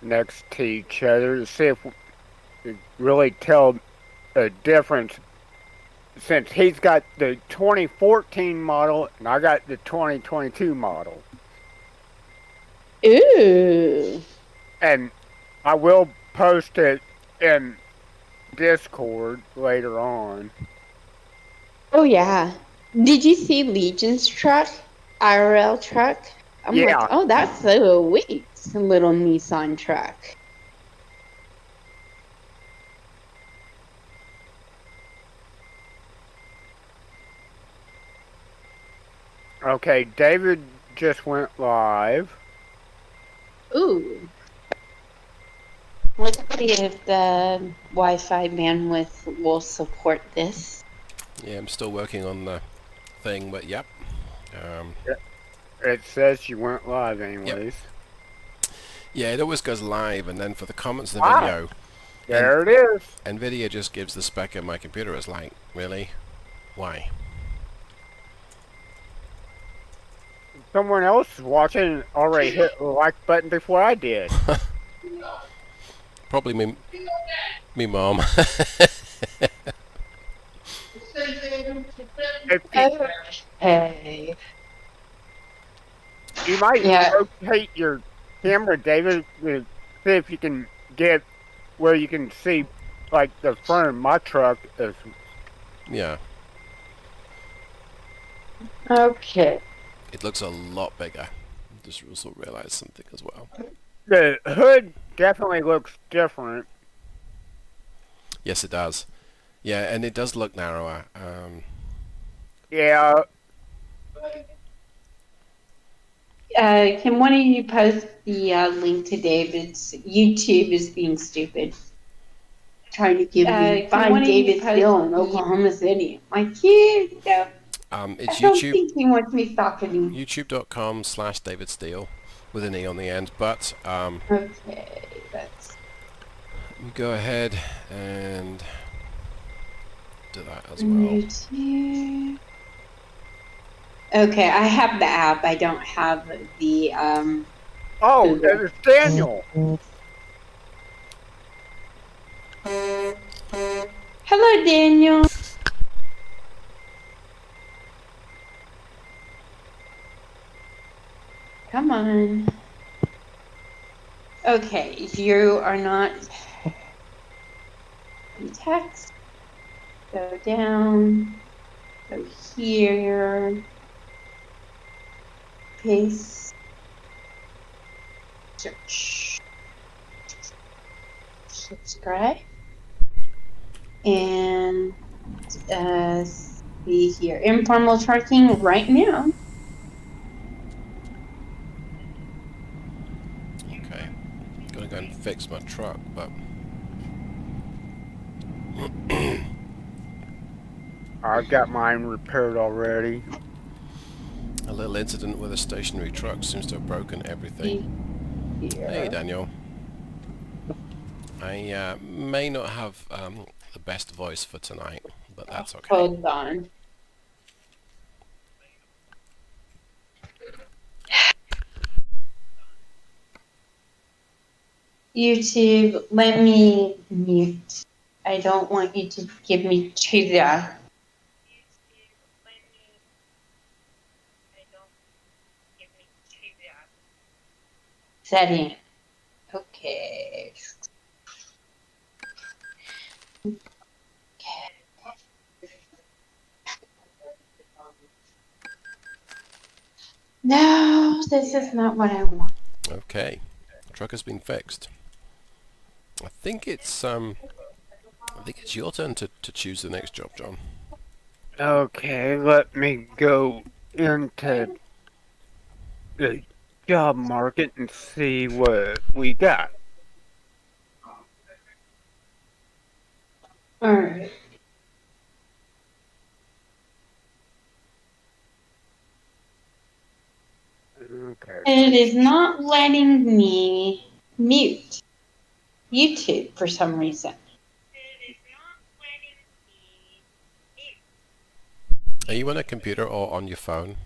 next to each other to see if we could really tell a difference since he's got the 2014 model and I got the 2022 model. Ooh. And I will post it in Discord later on. Oh yeah. Did you see Legion's truck? IRL truck? I'm like, Yeah. oh, that's so sweet. Little Nissan truck. Okay, David just went live. Ooh. Let's see if the Wi-Fi bandwidth will support this. Yeah, I'm still working on the thing, but yep. Um, It says you went live yep. anyways. Yeah, it always goes live, and then for the comments of the Ah, video, and there it is. NVIDIA just gives the spec of my computer. It's like, really? Why? Someone else is watching and already hit the like button before I did. Probably me mom. If you, Okay. you might Yeah. rotate your camera, David, to see if you can get where you can see like the front of my truck is Yeah, Okay. it looks a lot bigger. Just also realized something as well. the hood definitely looks different. Yes, it does. Yeah, and it does look narrower. Yeah, Can one of you post the link to David's? YouTube is being stupid. Trying to give me find David still in Oklahoma City. My kid, I It's don't YouTube, think he wants me stalking him. youtube.com/David Steele with an E on the end. But Okay, that's let me go ahead and do that as well. YouTube. Okay, I have the app. I don't have the oh, Google. it's Daniel. Hello, Daniel. Come on. Okay, you are not. Text. Go down. Go here. Paste. Search. Subscribe. And see here. Informal trucking right now. Okay, gonna go and fix my truck, but I've got mine repaired already. a little incident with a stationary truck seems to have broken everything. Here. Hey, Daniel. I may not have the best voice for tonight, but that's okay. Hold on. YouTube, let me mute. I don't want you to give me to the setting. Okay. No, this is not what I want. Okay, the truck has been fixed. I think it's your turn to choose the next job, John. Okay, let me go into the job market and see what we got. All right. Okay. It is not letting me mute YouTube for some reason. Are you on a computer or on your phone?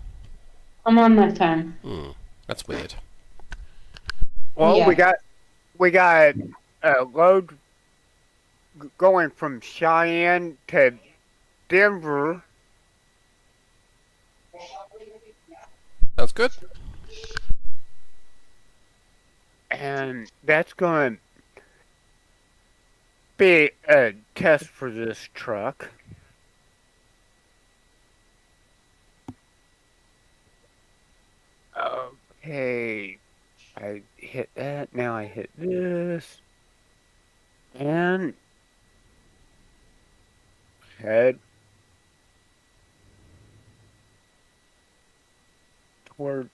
I'm on my phone. That's weird. Well, Yeah. we got a load going from Cheyenne to Denver, Sounds good. and that's going to be a test for this truck. Okay, I hit that. Now I hit this, and head towards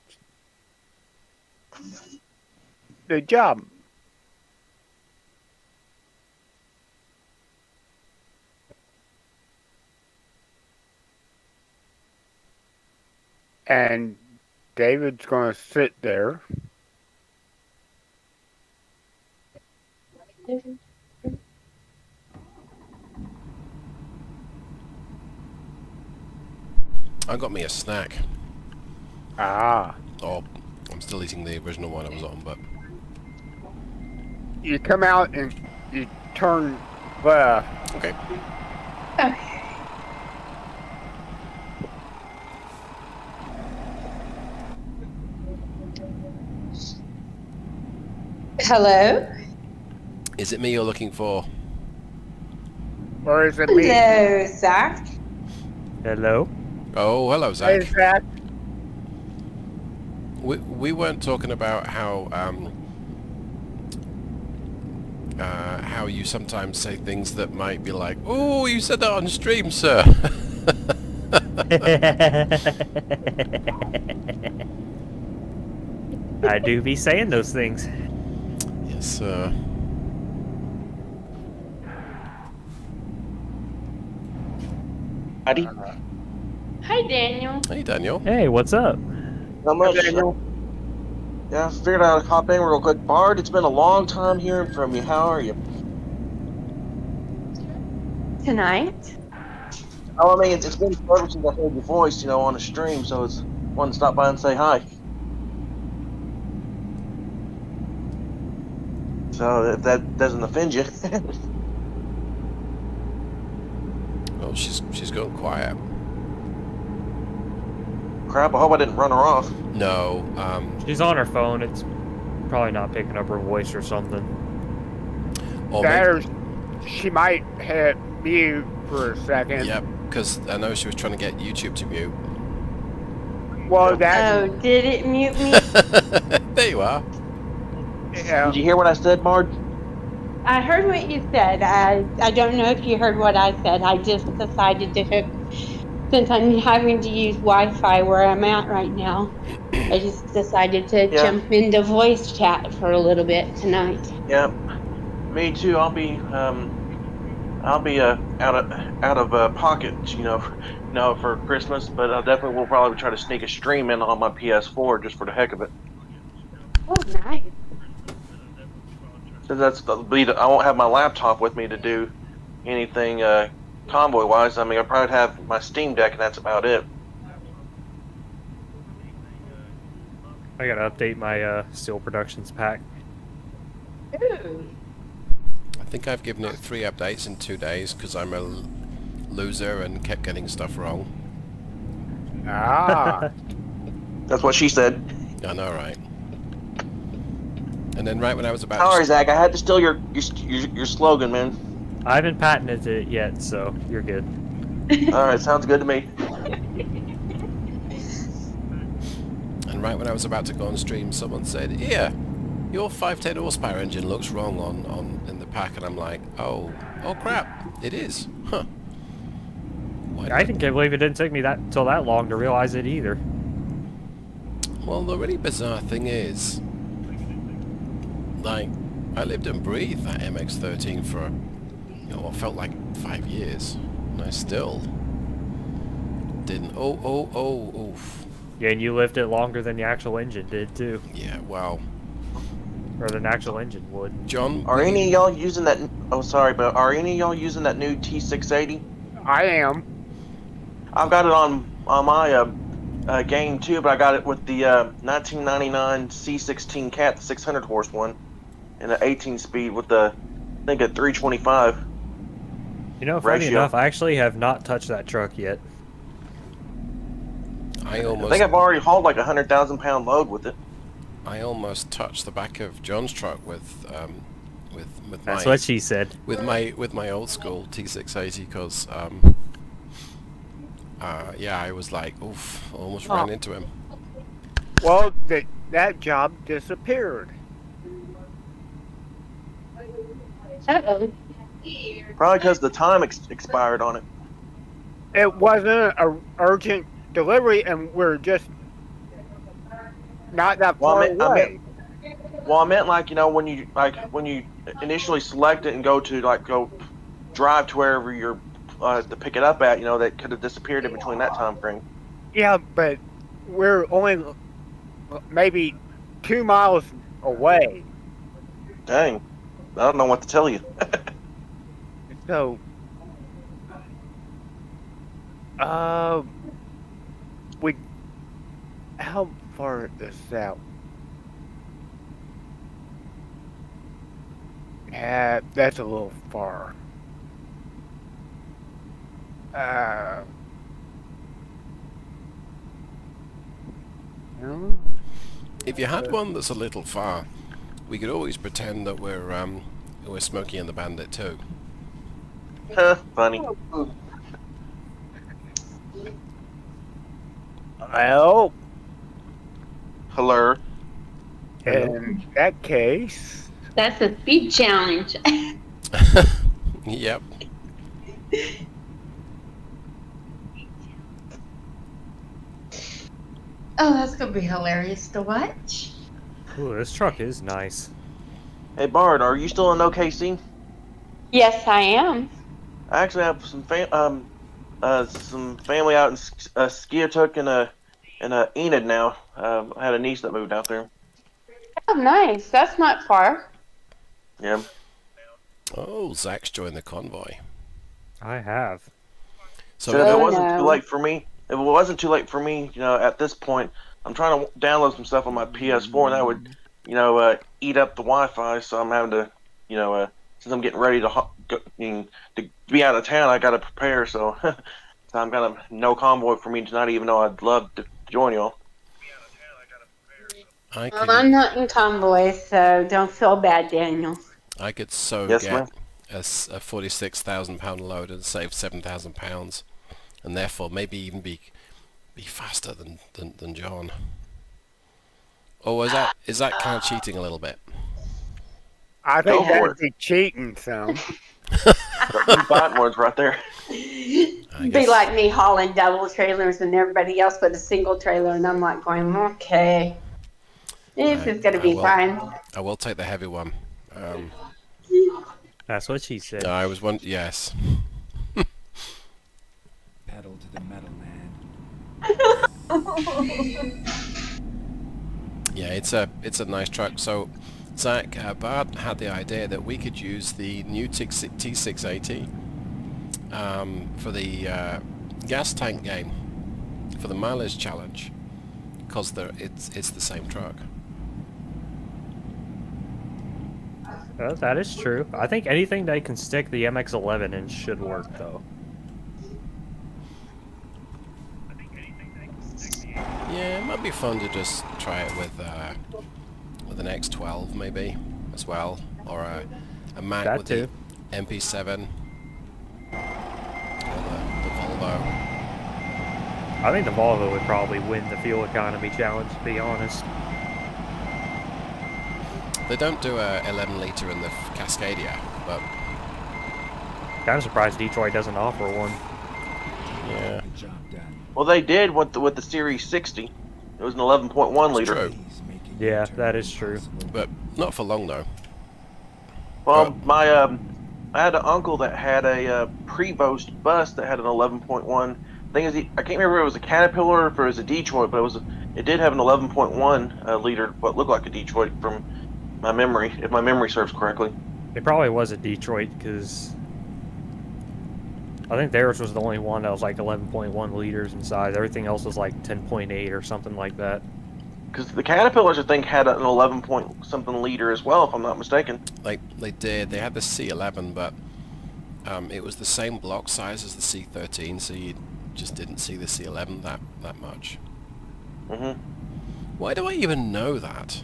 the job. And David's going to sit there. I got me a snack. Ah, Oh, I'm still eating the original one I was on, but you come out and you turn left. okay. Hello? Is it me you're looking for? Or is it me? Hello, Zach. Hello? Oh, hello, Hey, Zach. Zach. We weren't talking about how you sometimes say things that might be like, "Oh, you said that on stream, sir." I do be saying those things. Yes, sir. Howdy. Hi, Daniel. Hey, Daniel. Hey, what's up? Not much. Daniel. Yeah, I figured I'd hop in real quick. Bard, it's been a long time hearing from you. How are you? Tonight? Oh, I mean, it's been forever since I heard your voice, on a stream, so it's wanted to stop by and say hi. So if that doesn't offend you. Oh, she's gone quiet. Crap, I hope I didn't run her off. No, She's on her phone. It's probably not picking up her voice or something. or maybe, There's, she might hit mute for a second. yep, because I know she was trying to get YouTube to mute. Well, that. Oh, did it mute me? There you are. Yeah. Did you hear what I said, Bard? I heard what you said. I don't know if you heard what I said. I just decided to hook, since I'm having to use Wi-Fi where I'm at right now, I just decided to jump into voice chat for a little bit tonight. Yeah, me too. I'll be out of pocket, for Christmas, but I definitely will probably try to sneak a stream in on my PS4 just for the heck of it. Oh, nice. So I won't have my laptop with me to do anything convoy wise. I mean, I'll probably have my Steam Deck, and that's about it. I gotta update my Steel Productions pack. Ooh. I think I've given it 3 updates in 2 days because I'm a loser and kept getting stuff wrong. Ah. That's what she said. I know, right? And then right when I was about Sorry, to... Zach. I had to steal your slogan, man. I haven't patented it yet, so you're good. All right, sounds good to me. And right when I was about to go on stream, someone said, "Here, your 510 horsepower engine looks wrong on in the pack," and I'm like, oh crap, it is, huh? I can't believe it didn't take me till that long to realize it either. Well, the really bizarre thing is, like, I lived and breathed that MX-13 for, what felt like 5 years, and I still didn't. Oof. Yeah, and you lived it longer than the actual engine did too, Yeah, well, or than the actual engine would. John, Are any of y'all using that? Oh, sorry, but are any of y'all using that new T680? I am. I've got it on my game too, but I got it with the 1999 C16 Cat, the 600 horse one. in an 18-speed with the, I think, a 325. You know, funny Ratio. enough, I actually have not touched that truck yet. I think I've already hauled like a 100,000-pound load with it. I almost touched the back of John's truck with That's my what she said. with my old school T680 because yeah, I was like, oof, almost ran into him. Well, that job disappeared. Uh-oh. Probably because the time expired on it. It wasn't an urgent delivery, and we're just not that far away. I meant like, you know, when you initially select it and go drive to wherever you're to pick it up at, you know, that could have disappeared in between that time frame. Yeah, but we're only maybe 2 miles away. Dang, I don't know what to tell you. So, how far is that? Yeah, that's a little far. No? If you had one that's a little far, we could always pretend that we're Smokey and the Bandit too. Huh, funny. Well, Hello. in that case, That's a speed challenge. Yep. Oh, that's gonna be hilarious to watch. Ooh, this truck is nice. Hey Bard, are you still in OKC? Yes, I am. I actually have some family out in Skiatook and Enid now. I had a niece that moved out there. Oh, nice. That's not far. Yeah. Oh, Zach's joined the convoy. I have. So So if Oh, it wasn't no. too late for me, if it wasn't too late for me, you know, at this point, I'm trying to download some stuff on my PS4, and that would, you know, eat up the Wi-Fi. So I'm having to, you know, since I'm getting ready to to be out of town, I got to prepare. So, so I'm kind of no convoy for me tonight, even though I'd love to join y'all. I Well, I'm can not in convoy, so don't feel bad, Daniel. I could so Yes, get ma'am. a 46,000-pound load and save 7,000 pounds, and therefore maybe even be faster than John. Or is that kind of cheating a little bit? I think Go for that'd it. be cheating some. Two fighting words right there. Be guess- like me hauling double trailers and everybody else with a single trailer, and I'm like going, okay, this is gonna be fine. I will take the heavy one. That's what she said. I was one. Yes. Pedal to the metal, man. Yeah, it's a nice truck. So, Zach, Bart had the idea that we could use the new T680 for the gas tank game, for the mileage challenge, because it's the same truck. That is true. I think anything they can stick the MX-11 in should work, though. Yeah, it might be fun to just try it with an X12 maybe as well, or a Mac That with too. the MP7 or the Volvo. I think the Volvo would probably win the fuel economy challenge, to be honest. They don't do a 11 litre in the Cascadia, but Kind of surprised Detroit doesn't offer one. yeah, The job done. Well, they did with the Series 60. It was an 11.1 liter. true. He's making Yeah, your that turn is true. possible. But not for long though. Well, I had an uncle that had a pre-boast bus that had an 11.1. Thing is, I can't remember if it was a Caterpillar or if it was a Detroit, but it did have an 11.1 liter, what looked like a Detroit from my memory, if my memory serves correctly. It probably was a Detroit, because I think theirs was the only one that was like 11.1 liters in size. Everything else was like 10.8 or something like that. Because the Caterpillars, I think, had an 11 point something liter as well, if I'm not mistaken. They did. They had the C11, but it was the same block size as the C13, so you just didn't see the C11 that much. Hmm. Why do I even know that?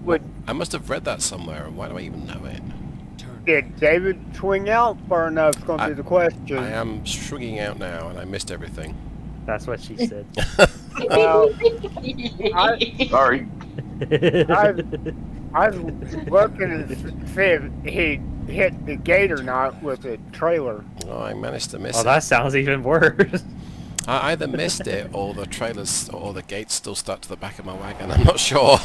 Would I must have read that somewhere. Why do I even know it? Turn did right. David swing out far enough? Is going to be the question. I am shrugging out now, and I missed everything. That's what she said. Well, Sorry. I was looking to see if he hit the gate or not with a trailer. Oh, I managed to miss Oh, it. that sounds even worse. I either missed it, or the trailers, or the gates still stuck to the back of my wagon. I'm not sure.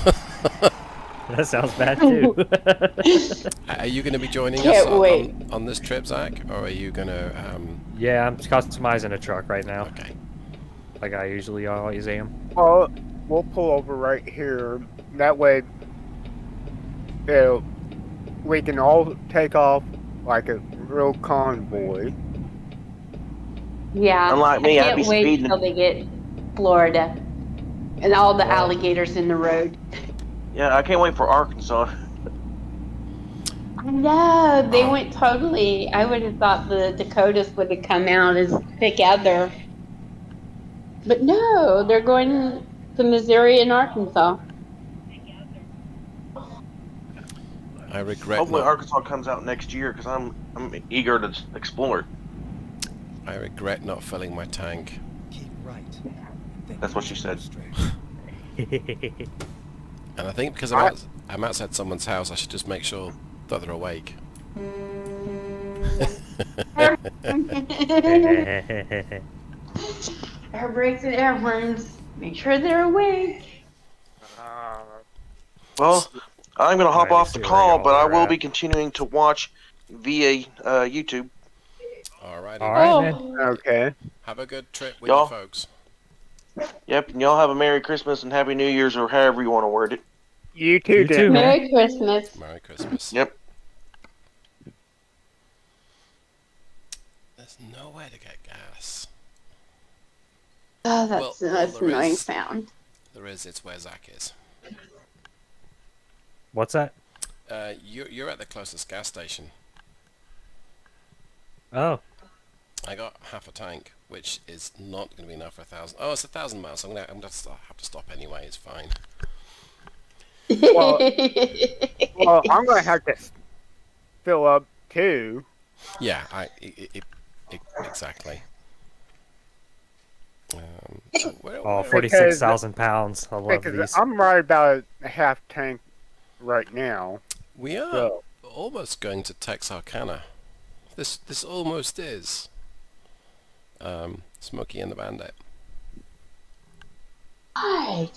That sounds bad too. Are you going to be joining us Can't wait. on this trip, Zach? Or are you going to... Yeah, I'm customizing a truck right now, Okay. like I usually always am. Well, we'll pull over right here. That way, we can all take off like a real convoy. Yeah. Unlike me, I I'd can't be wait speeding. till they get Florida and all the Well. alligators in the road. Yeah, I can't wait for Arkansas. I know they went totally. I would have thought the Dakotas would have come out as together, but no, they're going to Missouri and Arkansas. I regret Hopefully, not... Arkansas comes out next year because I'm eager to explore it. I regret not filling my tank. Keep right. Then That's what she keep said. straight. And I think because I'm outside someone's house, I should just make sure that they're awake. Air brakes and air horns. Make sure they're awake. Well, I'm going to hop Alright, off let's the see where call, y'all but I are will at. be continuing to watch via YouTube. All right. All right, man. Oh, Okay. Have a good trip with Y'all. you folks. Yep, and y'all have a Merry Christmas and Happy New Year's, or however you want to word it. You too, You too, Dan. man. Merry Christmas. Merry Christmas. Yep. There's nowhere to get gas. Oh, Well, that's there annoying is. sound. There is. It's where Zach is. What's that? You're at the closest gas station. Oh, I got half a tank, which is not going to be enough for 1,000. Oh, it's 1,000 miles. So I'm gonna have to stop anyway. It's fine. Well, I'm going to have to fill up too. Yeah, exactly. So oh, where- 46,000 pounds. I love Because these. I'm right about a half tank right now. we are So, almost going to Texarkana. This almost is. Smokey and the Bandit. Right.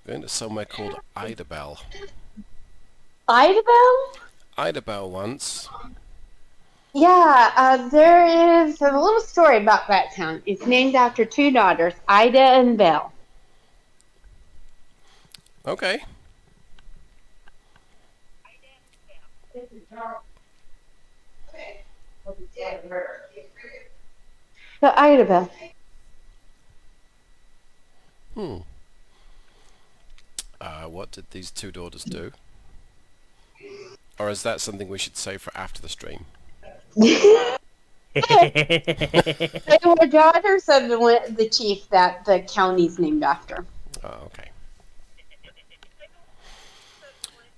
Going to somewhere called Idabel. Idabel? Idabel once. Yeah, there is a little story about that town. It's named after two daughters, Ida and Belle. Okay. The Idabel. What did these two daughters do? Or is that something we should say for after the stream? They were daughters of the chief that the county's named after. Oh, okay.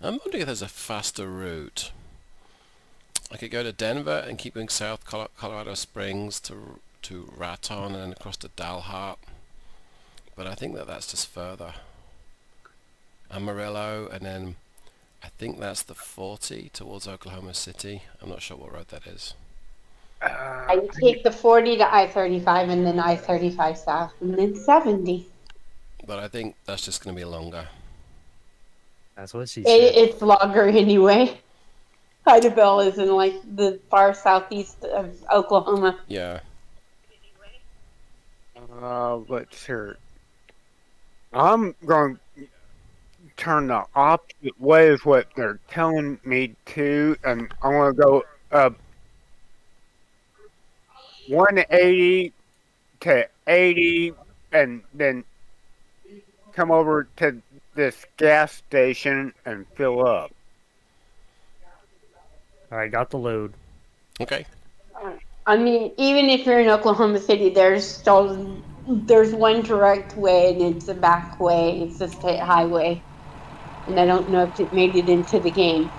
I'm wondering if there's a faster route. I could go to Denver and keep going south, Colorado Springs to Raton and then across to Dalhart. But I think that's just further. Amarillo, and then I think that's the 40 towards Oklahoma City. I'm not sure what road that is. I take the 40 to I-35 and then I-35 south and then 70. But I think that's just going to be longer. That's what she said. It's longer anyway. Idabel is in like the far southeast of Oklahoma. Yeah. let's see. I'm going to turn the opposite way is what they're telling me to, and I want to go up 180 to 80 and then come over to this gas station and fill up. All right, got the load. Okay. I mean, even if you're in Oklahoma City, there's one direct way, and it's a back way. It's a state highway, and I don't know if it made it into the game.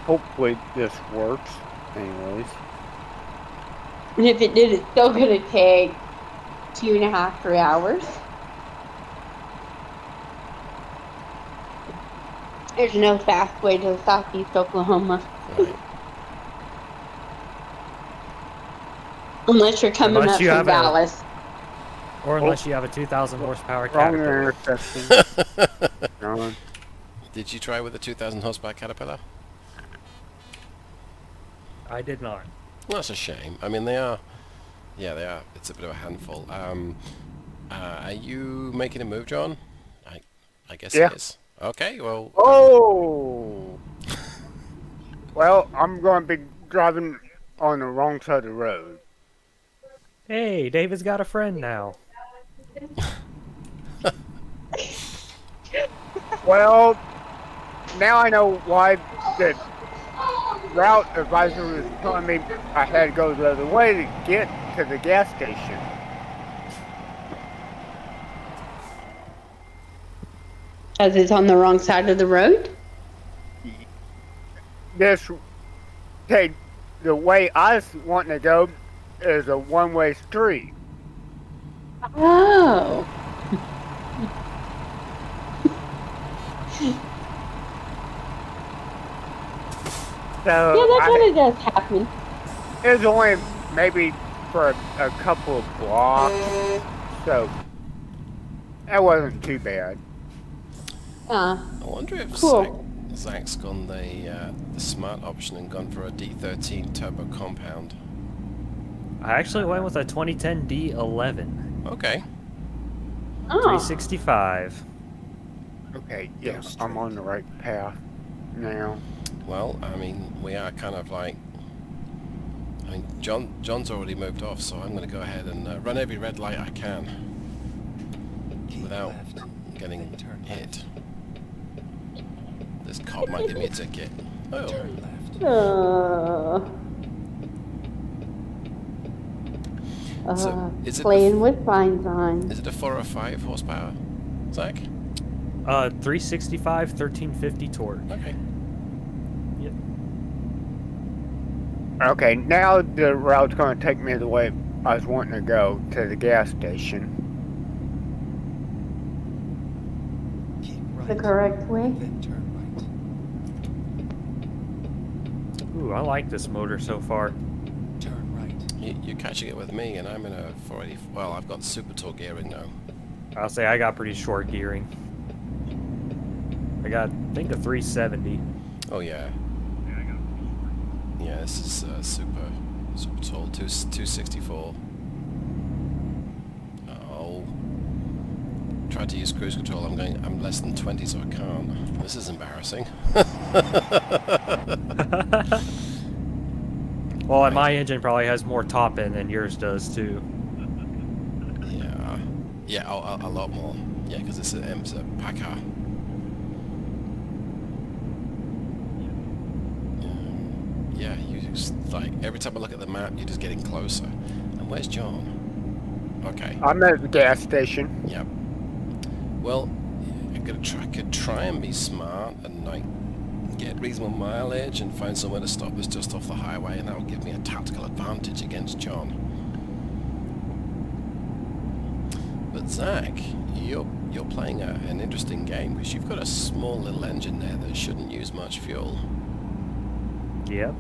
Hopefully this works. Anyways. And if it did, it's still going to take 2.5, 3 hours. There's no fast way to Southeast Oklahoma. Right. Unless you're coming Unless up you from have a- Dallas. Or unless you have a 2,000 horsepower Wrong Caterpillar. intersection. Wrong. Did you try with the 2,000 horsepower Caterpillar? I did not. Well, that's a shame. I mean, they are. Yeah, they are. It's a bit of a handful. Are you making a move, John? I guess Yeah. it is. Okay, well... Oh! Well, I'm going to be driving on the wrong side of the road. Hey, David's got a friend now. Well, now I know why the route advisor was telling me I had to go the other way to get to the gas station. As it's on the wrong side of the road? This, okay, the way I was wanting to go is a one-way street. Oh. So Yeah, that kind of does happen. it was only maybe for a couple of blocks, so that wasn't too bad. I wonder if Cool. Zach's gone the smart option and gone for a D13 turbo compound. I actually went with a 2010 D11. Okay. Oh. 365. Okay, yeah, I'm on the right path now. Well, I mean, we are kind of like... I mean, John's already moved off, so I'm going to go ahead and run every red light I can Keep without left, getting then turn hit. left. This cop might give me a ticket. Oh, Turn left. So, is it Playing with signs on. is it a 4 or 5 horsepower, Zach? 365, 1350 torque. Okay. Yep. Okay, now the route's going to take me the way I was wanting to go, to the gas station. Keep right. The correct way? Then turn right. Ooh, I like this motor so far. Turn right. You're catching it with me, and I'm in a 480... Well, I've got super torque gearing now. I'll say I got pretty short gearing. I got, I think, a 370. Oh, yeah. Yeah, this is super tall, 264. Oh. Tried to use cruise control, I'm less than 20, so I can't. This is embarrassing. Well, and my engine probably has more top end than yours does, too. Yeah. Yeah, a lot more. Yeah, because it's a Packer. Yeah, you just, like, every time I look at the map, you're just getting closer. And where's John? Okay. I'm at the gas station. Yep. Well, I could try and be smart and, like, get reasonable mileage and find somewhere to stop that's just off the highway, and that will give me a tactical advantage against John. But Zach, you're playing an interesting game, because you've got a small little engine there that shouldn't use much fuel. Yep.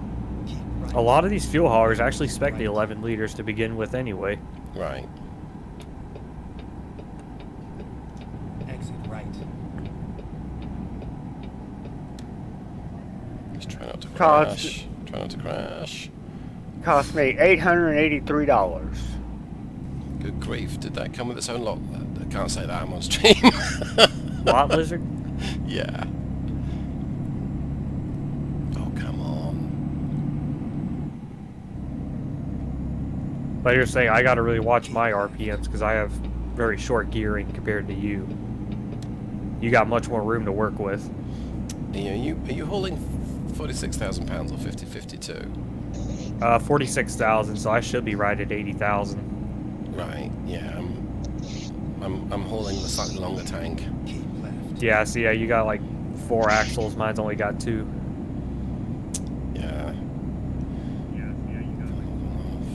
Keep right. A lot of these fuel haulers actually spec the 11 liters to begin with anyway. Right. Exit right. Just try not to Cost- crash. Try not to crash. Cost me $883. Good grief, did that come with its own lot? I can't say that, I'm on stream. Lot lizard? Yeah. Oh, come on. But you're saying I gotta really watch my RPMs because I have very short gearing compared to you. You got much more room to work with. Are you hauling 46,000 pounds or 5052? 46,000, so I should be right at 80,000. Right. Yeah. I'm hauling the slightly longer tank. Keep left. Yeah, so yeah, you got like 4 axles. Mine's only got 2. Yeah.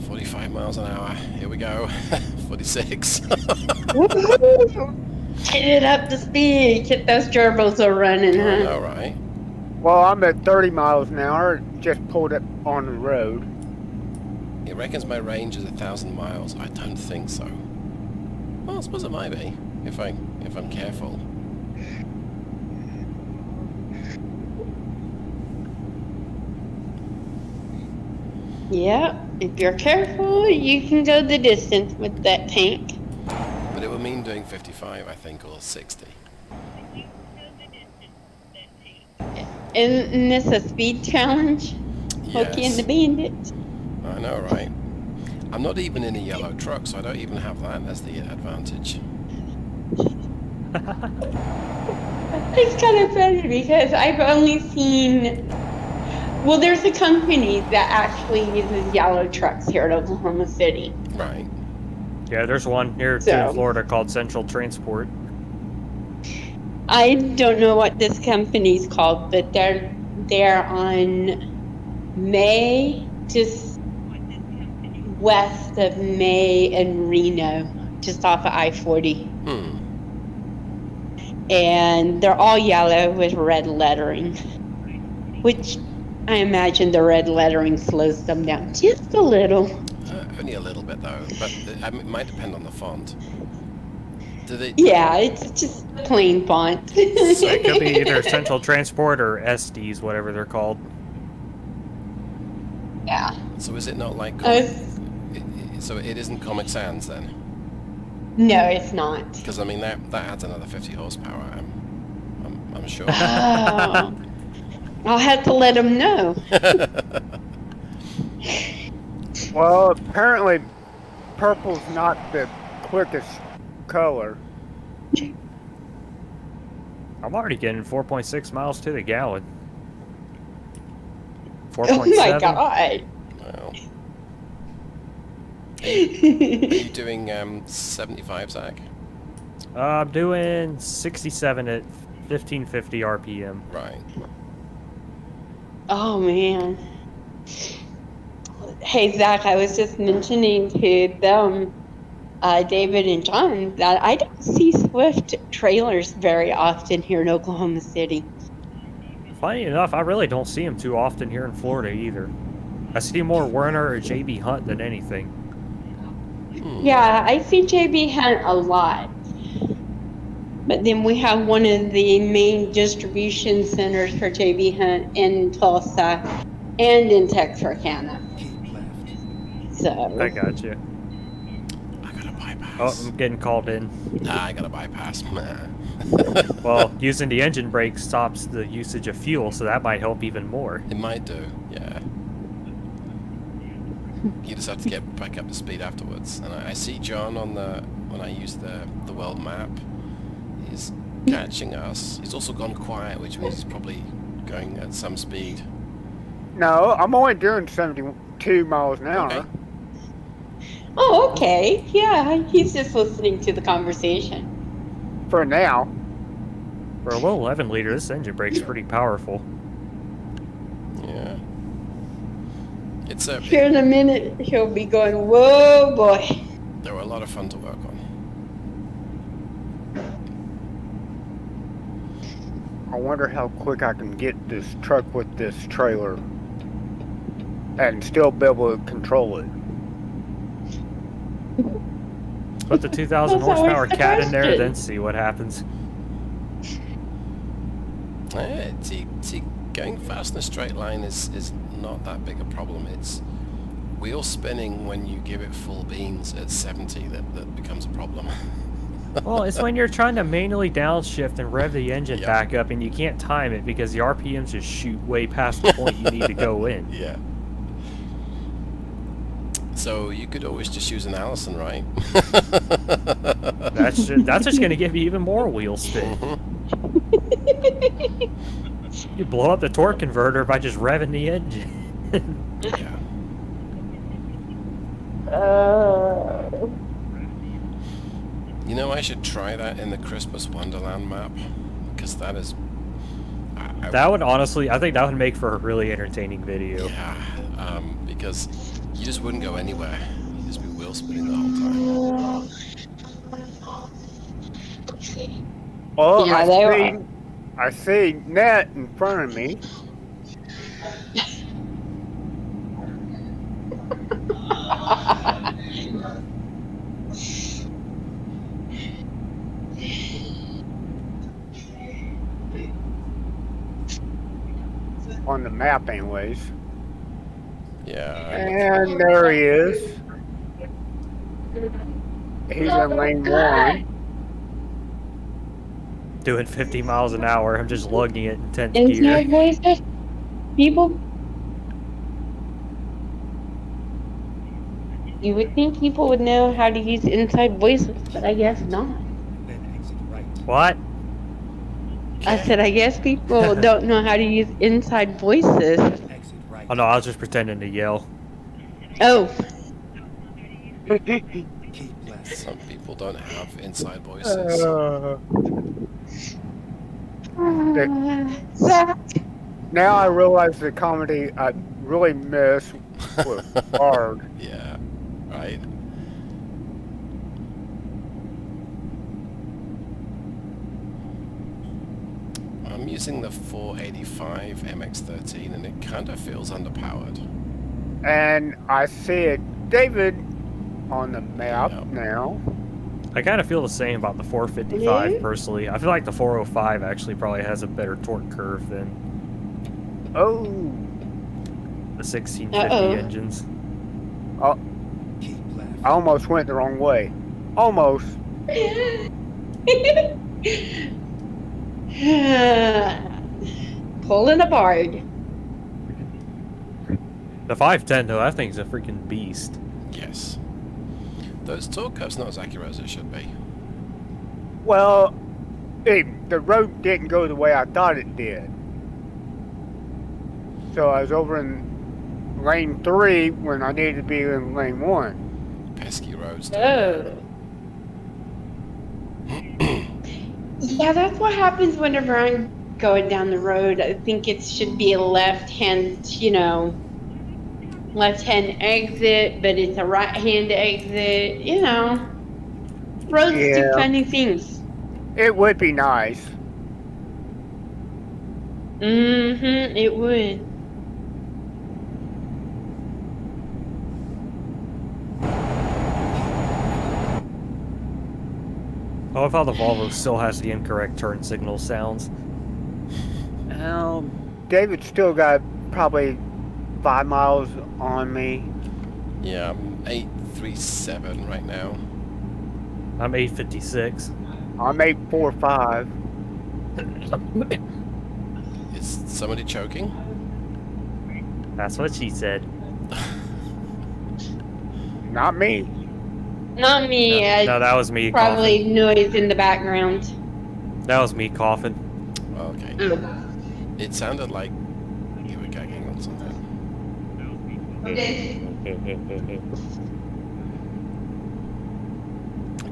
45 miles an hour. Here we go. 46. Get it up to speed. Get those gerbils are running, huh? All right. Well, I'm at 30 miles an hour. Just pulled it on the road. It reckons my range is 1,000 miles. I don't think so. Well, I suppose it might be if I'm careful. Yeah, if you're careful, you can go the distance with that tank. But it would mean doing 55, I think, or 60. Isn't this a speed challenge? Hooky and the Bandits. I know, right? I'm not even in a yellow truck, so I don't even have that as the advantage. It's kind of funny because I've only seen. Well, there's a company that actually uses yellow trucks here in Oklahoma City. Right. Yeah, there's one here too in Florida called Central Transport. I don't know what this company's called, but they're on May, just west of May and Reno, just off of I-40. And they're all yellow with red lettering, which I imagine the red lettering slows them down just a little. Only a little bit though, but it might depend on the font. Do they? Yeah, it's just plain font. So it could be either Central Transport or SDs, whatever they're called. Yeah. So is it not like? So it isn't Comic Sans then? No, it's not. Because I mean that adds another 50 horsepower. I'm sure. Oh, I'll have to let them know. Well, apparently, purple's not the quickest color. I'm already getting 4.6 miles to the gallon. Oh 4.7. my god. Well. Are you doing 75, Zach? I'm doing 67 at 1550 RPM. Right. Oh man. Hey Zach, I was just mentioning to them, David and John, that I don't see Swift trailers very often here in Oklahoma City. Funny enough, I really don't see them too often here in Florida either. I see more Werner or JB Hunt than anything. Yeah, I see JB Hunt a lot. But then we have one of the main distribution centers for JB Hunt in Tulsa and in Texarkana. Keep left. So I got you. I got a bypass. Oh, I'm getting called in. Nah, I got a bypass. Well, using the engine brake stops the usage of fuel, so that might help even more. It might do, yeah. You just have to get back up to speed afterwards. And I see John on when I use the world map. He's catching us. He's also gone quiet, which means he's probably going at some speed. No, I'm only doing 72 miles an hour. Okay. Oh, okay. Yeah, he's just listening to the conversation. For now. For a low 11 liter, this engine brake's pretty powerful. Yeah. It's Here in a minute, he'll be going, whoa, boy. they were a lot of fun to work on. I wonder how quick I can get this truck with this trailer and still be able to control it. Put the 2,000 That's always horsepower the cat in there, question. then see what happens. See, going fast in a straight line is not that big a problem. It's wheel spinning when you give it full beans at 70 that becomes a problem. Well, it's when you're trying to manually downshift and rev the engine Yeah. back up and you can't time it because the RPMs just shoot way past the point you need to go in. Yeah. So you could always just use an Allison, right? That's just gonna give you even more wheel spin. You blow up the torque converter by just revving the engine. Yeah. You know, I should try that in the Christmas Wonderland map, because that is... That would honestly, I think that would make for a really entertaining video. Yeah, because you just wouldn't go anywhere. You'd just be wheel spinning the whole time. Well, Yeah, I see net in front of me. On the map, anyways. Yeah. And there he is. He's in lane 1. Doing 50 miles an hour, I'm just lugging it in 10th Inside gear. voices? People? You would think people would know how to use inside voices, but I guess not. Then exit right. What? I said, I guess people don't know how to use inside voices. Exit right. Oh no, I was just pretending to yell. Oh, Keep left. Some people don't have inside voices. Now I realize the comedy I really miss was hard. Yeah, right. I'm using the 485 MX-13 and it kind of feels underpowered. And I see it, David, on the map Yep. now. I kind of feel the same about the 455 Yeah? personally. I feel like the 405 actually probably has a better torque curve than Oh, the 1650 Uh-oh. engines. Keep left. I almost went the wrong way. Almost. pulling apart. The 510 though, that thing's a freaking beast. Yes. Those torque curves not as accurate as it should be. Well, the road didn't go the way I thought it did. So I was over in lane 3 when I needed to be in lane 1. Pesky roads. Oh. Yeah, that's what happens whenever I'm going down the road. I think it should be a left-hand, left-hand exit, but it's a right-hand exit, Roads do Yeah. funny things. It would be nice. Mm-hmm, it would. I love how the Volvo still has the incorrect turn signal sounds. David still got probably 5 miles on me. Yeah, I'm 837 right now. I'm 856. I'm 845. Is somebody choking? That's what she said. Not me. Not me. No, that was me Probably coughing. noise in the background. That was me coughing. Okay. Oh. It sounded like you were gagging on something.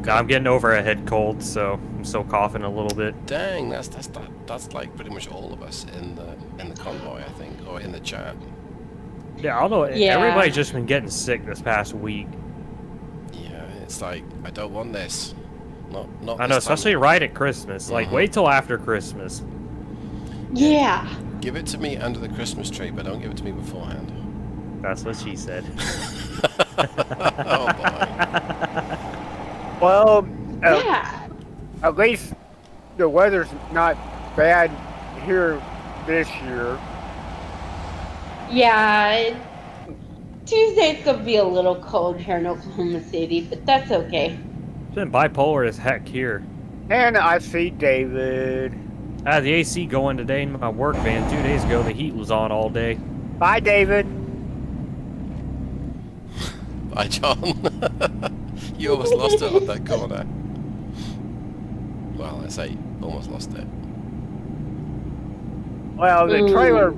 I'm getting over a head cold, so I'm still coughing a little bit. Dang, that's like pretty much all of us in the convoy, I think, or in the chat. Yeah, I don't know. Yeah. Everybody's just been getting sick this past week. Yeah, it's like I don't want this. Not I know, this time. especially right at Christmas. Like, Mhm. wait till after Christmas. Yeah. Give it to me under the Christmas tree, but don't give it to me beforehand. That's what she said. Oh boy. Well, Yeah. at least the weather's not bad here this year. Yeah. Tuesday's gonna be a little cold here in Oklahoma City, but that's okay. It's been bipolar as heck here. And I see David. I had the AC going today in my work van. 2 days ago, the heat was on all day. Bye, David. Hi, John. You almost lost it on that corner. Well, I say almost lost it. Well, the trailer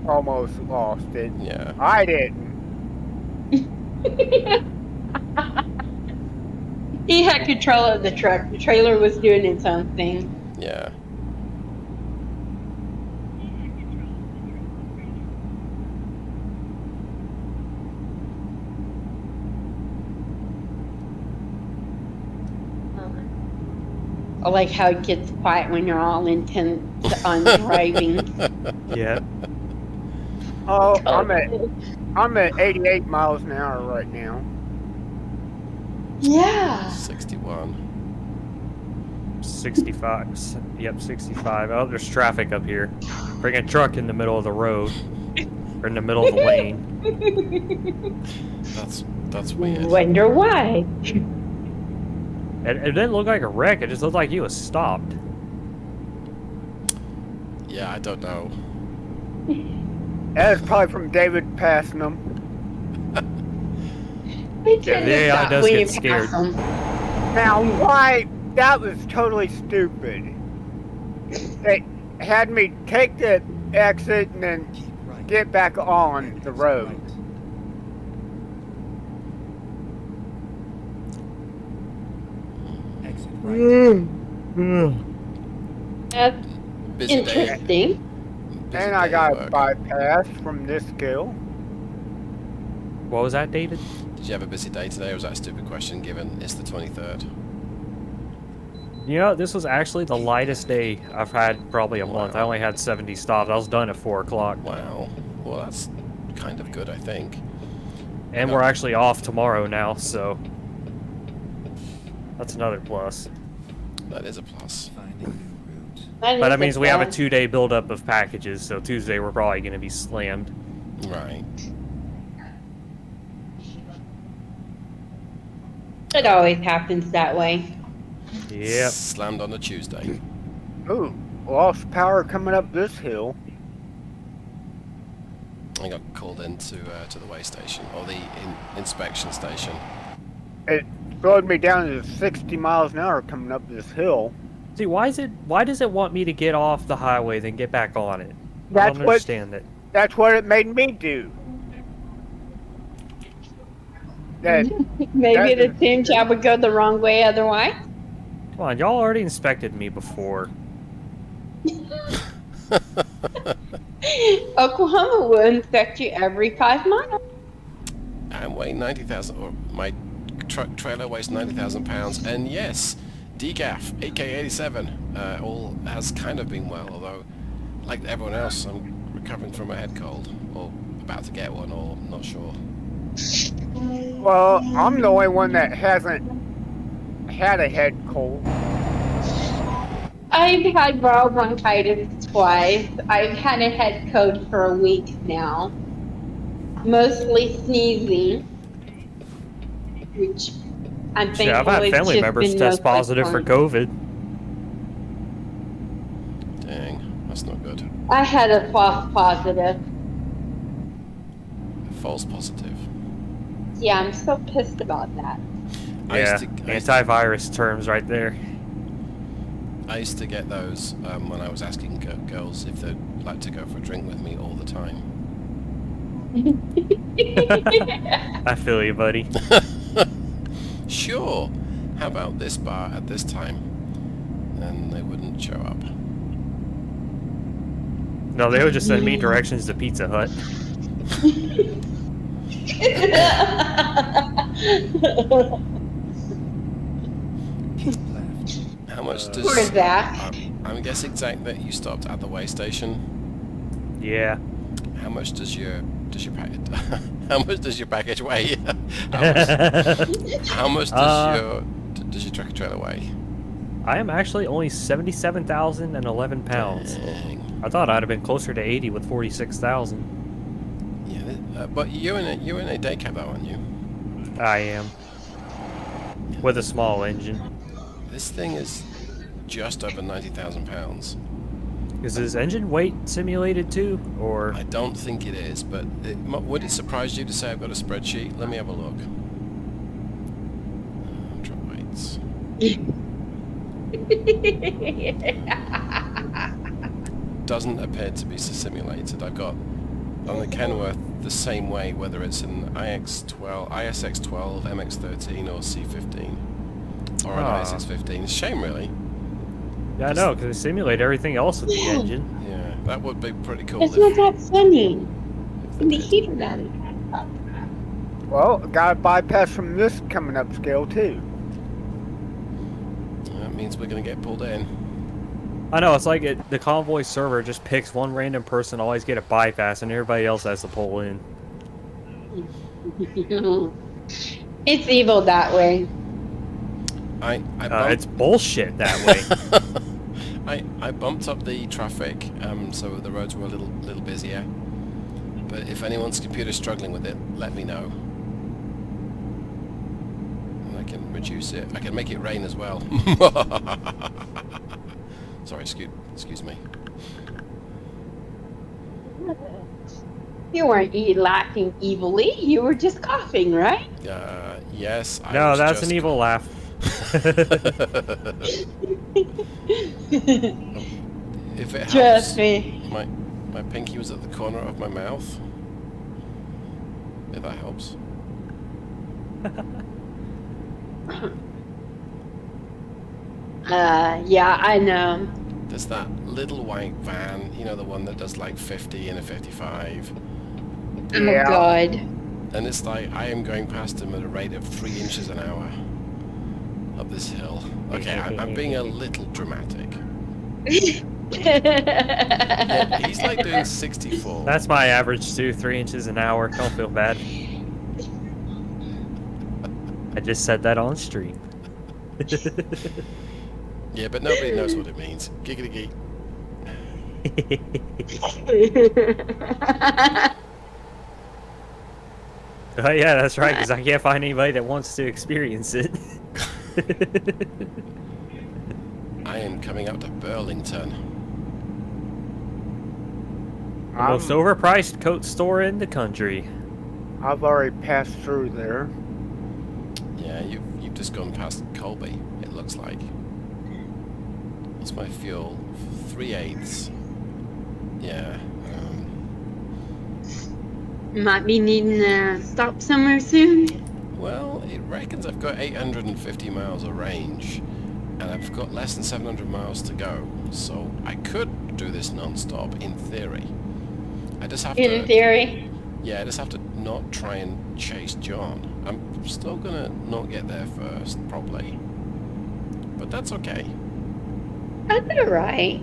almost lost it. Yeah. I didn't. He had control of the truck. The trailer was doing its own thing. Yeah. I like how it gets quiet when you're all intent on driving. Yeah. Oh, I'm at 88 miles an hour right now. Yeah. 61. 65. Yep, 65. Oh, there's traffic up here. Bring a truck in the middle of the road. Or in the middle of the lane. That's weird. Wonder why. It didn't look like a wreck, it just looked like he was stopped. Yeah, I don't know. That is probably from David passing them. They tend to Yeah, stop it does when get you scared. pass 'em. Now, why? That was totally stupid. They had me take the exit and then Keep right. get back on Then the exit road. right. Exit right. That's Busy day. interesting. Busy And I day got at a work. bypass from this kill. What was that, David? Did you have a busy day today, or was that a stupid question given it's the 23rd? You know, this was actually the lightest day I've had probably a month. I only had 70 stops. I was done at 4 o'clock. Wow. Well, that's kind of good, I think. And we're actually off tomorrow now, so that's another plus. That is a plus. Find a new route. That But is that means we have a plus. 2-day buildup of packages, so Tuesday we're probably going to be slammed. Right. It always happens that way. Yep. Slammed on a Tuesday. Ooh, lost power coming up this hill. I got called into to the weigh station, or the inspection station. It slowed me down to 60 miles an hour coming up this hill. See, why does it want me to get off the highway then get back on it? I That's don't what- understand it. That's what it made me do. That Maybe That the same job would go the wrong way otherwise. Come on, y'all already inspected me before. Oklahoma will inspect you every 5 miles. I weigh 90,000, or my truck trailer weighs 90,000 pounds, and yes, DGAF, AK-87, all has kind of been well, although, like everyone else, I'm recovering from a head cold, or about to get one, or not sure. well, I'm the only one that hasn't had a head cold. I've had viral bronchitis twice. I've had a head cold for a week now. Mostly sneezing. Which I'm thankful Yeah, I've had it's family just members been test mostly positive for fun. COVID. Dang, that's not good. I had a false positive. False positive. Yeah, I'm so pissed about that. I Yeah, used to- antivirus terms right there. I used to get those when I was asking girls if they'd like to go for a drink with me all the time. I feel you, buddy. Sure. How about this bar at this time? And they wouldn't show up. No, they would just send me directions to Pizza Hut. Keep left. How much does... Where is that? I'm guessing, Zach, that you stopped at the weigh station. Yeah. How much does your package? How much does your package weigh? How much does your truck trailer weigh? I am actually only 77,011 pounds. Dang. I thought I'd have been closer to 80 with 46,000. Yeah, but you're in a day cab, though, aren't you? I am. With a small engine. This thing is just over 90,000 pounds. Is his engine weight simulated too? Or I don't think it is, but would it surprise you to say I've got a spreadsheet? Let me have a look. Doesn't appear to be simulated. I've got on the Kenworth the same way, whether it's an ISX12, MX13 or C15 or an Ah. ISX15. It's a shame, really. Yeah, I know, because they simulate everything else with the engine. Yeah, that would be pretty cool. It's not that funny. if And they the did. heater about it. Well, got a bypass from this coming up scale too. That means we're going to get pulled in. I know, it's like the convoy server just picks one random person, always get a bypass, and everybody else has to pull in. It's evil that way. It's bullshit that way. I bumped up the traffic, so the roads were a little busier. But if anyone's computer's struggling with it, let me know. And I can reduce it. I can make it rain as well. Sorry, excuse me. You weren't laughing evilly. You were just coughing, right? Yes. I No, was that's just an evil laugh. If it helps, Trust me. my pinky was at the corner of my mouth. If that helps. Yeah, I know. There's that little white van, you know, the one that does like 50 and a 55. Yeah. Oh, God. And it's like, I am going past him at a rate of 3 inches an hour up this hill. Okay, I'm being a little dramatic. Yeah, he's like doing 64. That's my average too, 3 inches an hour. Don't feel bad. I just said that on stream. Yeah, but nobody knows what it means. Giggity geek. Oh yeah, that's right, because I can't find anybody that wants to experience it. I am coming up to Burlington. The most overpriced coat store in the country. I've already passed through there. Yeah, you've just gone past Colby, it looks like. What's my fuel? 3/8. Yeah. Might be needing to stop somewhere soon. Well, it reckons I've got 850 miles of range, and I've got less than 700 miles to go. So I could do this non-stop in theory. I just have to. In theory. Yeah, I just have to not try and chase John. I'm still gonna not get there first, probably. But that's okay. That's alright.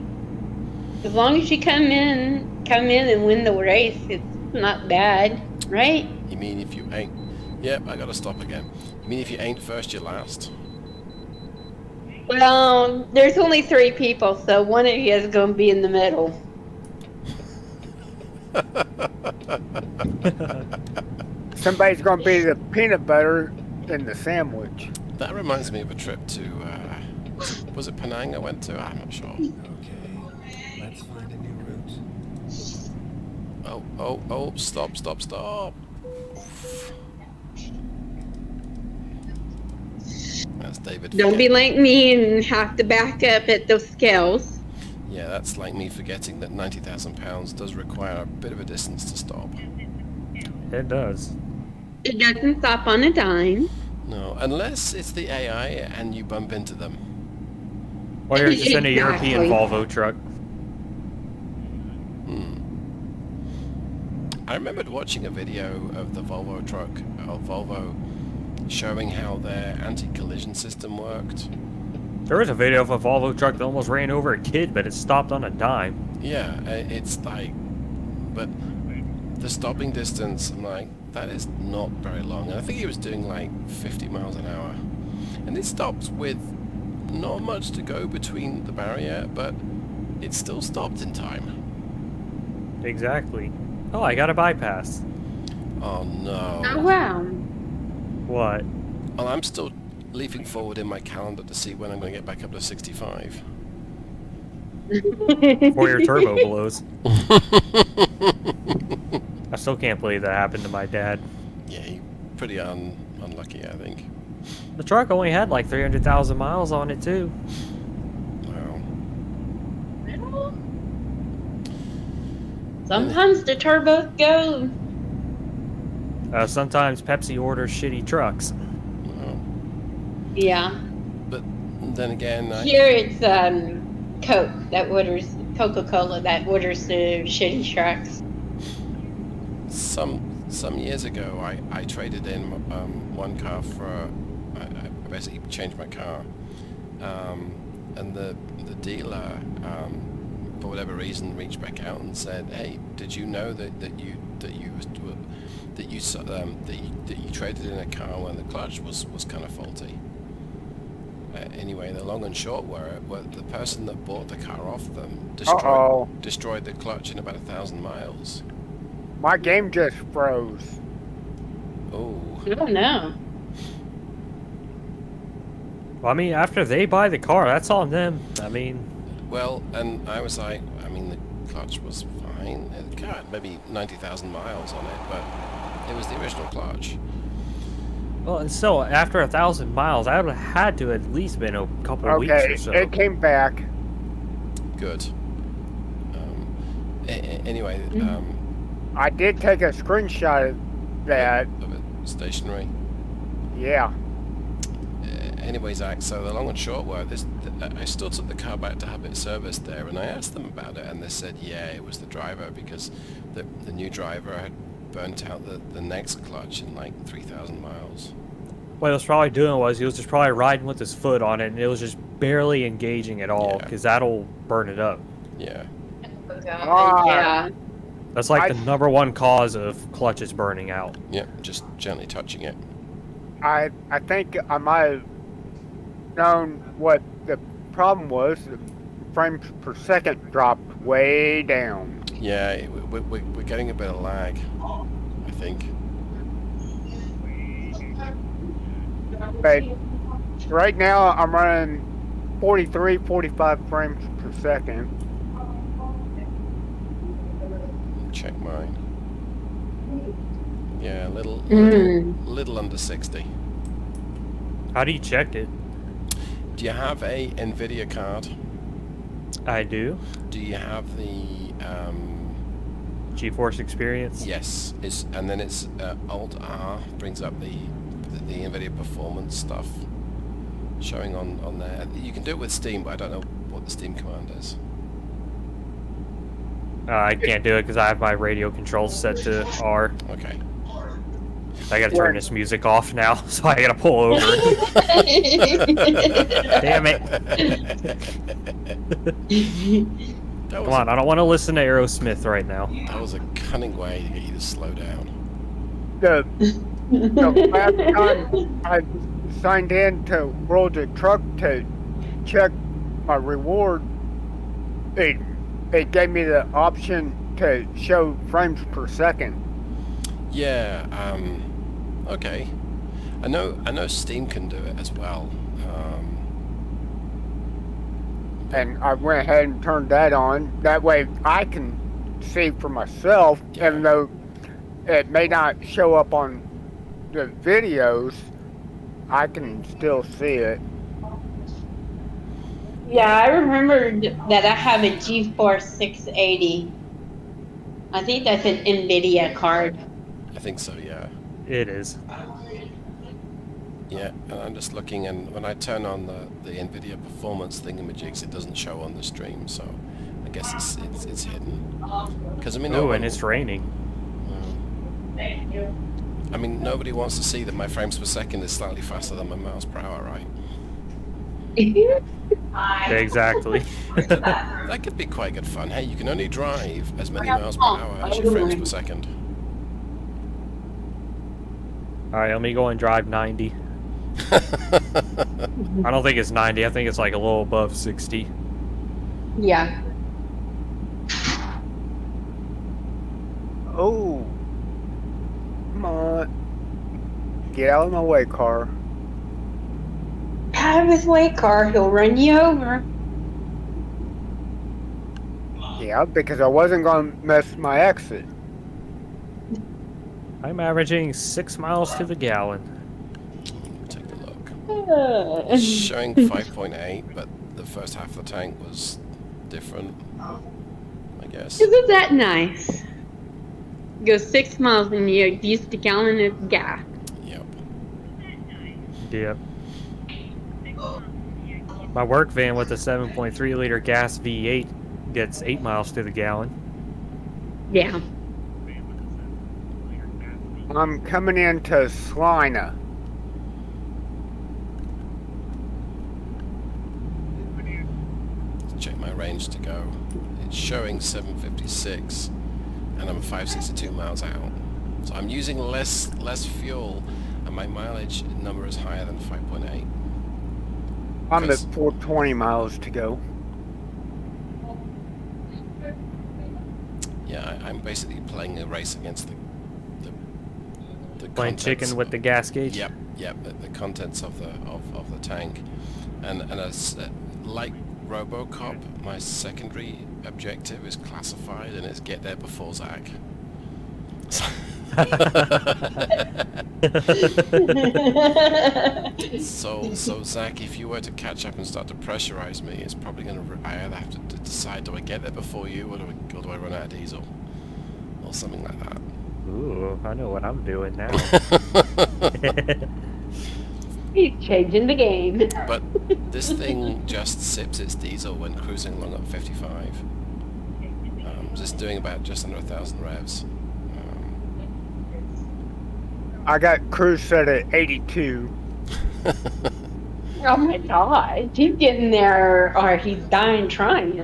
As long as you come in and win the race, it's not bad, right? You mean if you ain't... Yep, I gotta stop again. You mean if you ain't first, you're last? Well, there's only 3 people, so one of you is going to be in the middle. Somebody's gonna be the peanut butter in the sandwich. That reminds me of a trip to... was it Penang I went to? I'm not sure. Okay, let's find a new route. Oh, stop. Oof. That's David. Don't be like me and have to back up at those scales. Yeah, that's like me forgetting that 90,000 pounds does require a bit of a distance to stop. It does. It doesn't stop on a dime. No, unless it's the AI and you bump into them. Or you're just in a Exactly. European Volvo truck. I remembered watching a video of the Volvo truck, of Volvo, showing how their anti-collision system worked. There was a video of a Volvo truck that almost ran over a kid, but it stopped on a dime. Yeah, it's like, but the stopping distance, I'm like, that is not very long. And I think he was doing like 50 miles an hour. And it stops with not much to go between the barrier, but it still stopped in time. Exactly. Oh, I got a bypass. Oh no. Oh, wow. What? Well, I'm still leaping forward in my calendar to see when I'm going to get back up to 65. Before your turbo blows. I still can't believe that happened to my dad. Yeah, pretty unlucky, I think. The truck only had like 300,000 miles on it too. Wow. Sometimes the turbos go. Sometimes Pepsi orders shitty trucks. Wow. Yeah. But then again, Here it's Coke that orders Coca-Cola that orders the shitty trucks. some years ago, I traded in one car for I basically changed my car, and the dealer for whatever reason reached back out and said, "Hey, did you know that you traded in a car when the clutch was kind of faulty?" Anyway, the long and short were the person that bought the car off them destroyed the clutch in about 1,000 miles. My game just froze. Oh. I don't know. Well, I mean, after they buy the car, that's on them. I mean, Well, and I was like, I mean, the clutch was fine. It had maybe 90,000 miles on it, but it was the original clutch. well, and still, after 1,000 miles, I would have had to at least been a couple weeks Okay, or so. it came back. Good. Anyway, I did take a screenshot of that. of it stationary. Yeah. Anyway, Zach, so the long and short were this: I still took the car back to have it serviced there, and I asked them about it, and they said, yeah, it was the driver, because the new driver had burnt out the next clutch in like 3,000 miles. What he was probably doing was he was just probably riding with his foot on it, and it was just barely engaging at all, Yeah. because that'll burn it up. Yeah. Yeah. That's like I- the #1 cause of clutches burning out. Yeah, just gently touching it. I think I might have known what the problem was. The frames per second dropped way down. Yeah, we're getting a bit of lag, I think. But right now I'm running 43, 45 frames per second. Check mine. Yeah, little under 60. How do you check it? Do you have a NVIDIA card? I do. Do you have the GeForce Experience? yes? And then it's Alt R brings up the NVIDIA performance stuff showing on there. You can do it with Steam, but I don't know what the Steam command is. I can't do it because I have my radio controls set to R. Okay. I gotta turn this music off now, so I gotta pull over. Damn it. That Come on, I don't want to listen to Aerosmith right now. That was a cunning way to get you to slow down. The last time I signed in to World of Truck to check my reward, it gave me the option to show frames per second. Yeah. Okay. I know Steam can do it as well. And I went ahead and turned that on. That way I can see for myself, Yeah. even though it may not show up on the videos, I can still see it. Yeah, I remembered that I have a GeForce 680. I think that's an NVIDIA card. I think so. Yeah. It is. Yeah, and I'm just looking, and when I turn on the NVIDIA performance thingamajigs, it doesn't show on the stream, so I guess it's hidden. Because I mean, Oh, and it's raining. I mean, nobody wants to see that my frames per second is slightly faster than my miles per hour, right? Exactly. That could be quite good fun. Hey, you can only drive as many miles per hour as your frames per second. Alright, let me go and drive 90. I don't think it's 90, I think it's like a little above 60. Yeah. Oh, come on. Get out of my way, car. Out of his way, car. He'll run you over. Yeah, because I wasn't going to miss my exit. I'm averaging 6 miles to the gallon. Take a look. It's showing 5.8, but the first half of the tank was different, I guess. Isn't that nice? Go 6 miles and you used a gallon of gas. Yep. Yep. My work van with a 7.3 liter gas V8 gets 8 miles to the gallon. Yeah. I'm coming into Salina. Check my range to go. It's showing 756, and I'm 562 miles out. So I'm using less fuel, and my mileage number is higher than 5.8. I'm at 420 miles to go. Yeah, I'm basically playing a race against the Playing chicken with the gas gauge. Yep, the contents of the tank, and like RoboCop, my secondary objective is classified, and it's get there before Zach. So Zach, if you were to catch up and start to pressurize me, it's probably going to. I either have to decide: do I get there before you, or do I run out of diesel, or something like that. Ooh, I know what I'm doing now. He's changing the game. But this thing just sips its diesel when cruising along at 55. Just doing about just under 1,000 revs. I got cruise set at 82. Oh my god. He's getting there, or he's dying trying.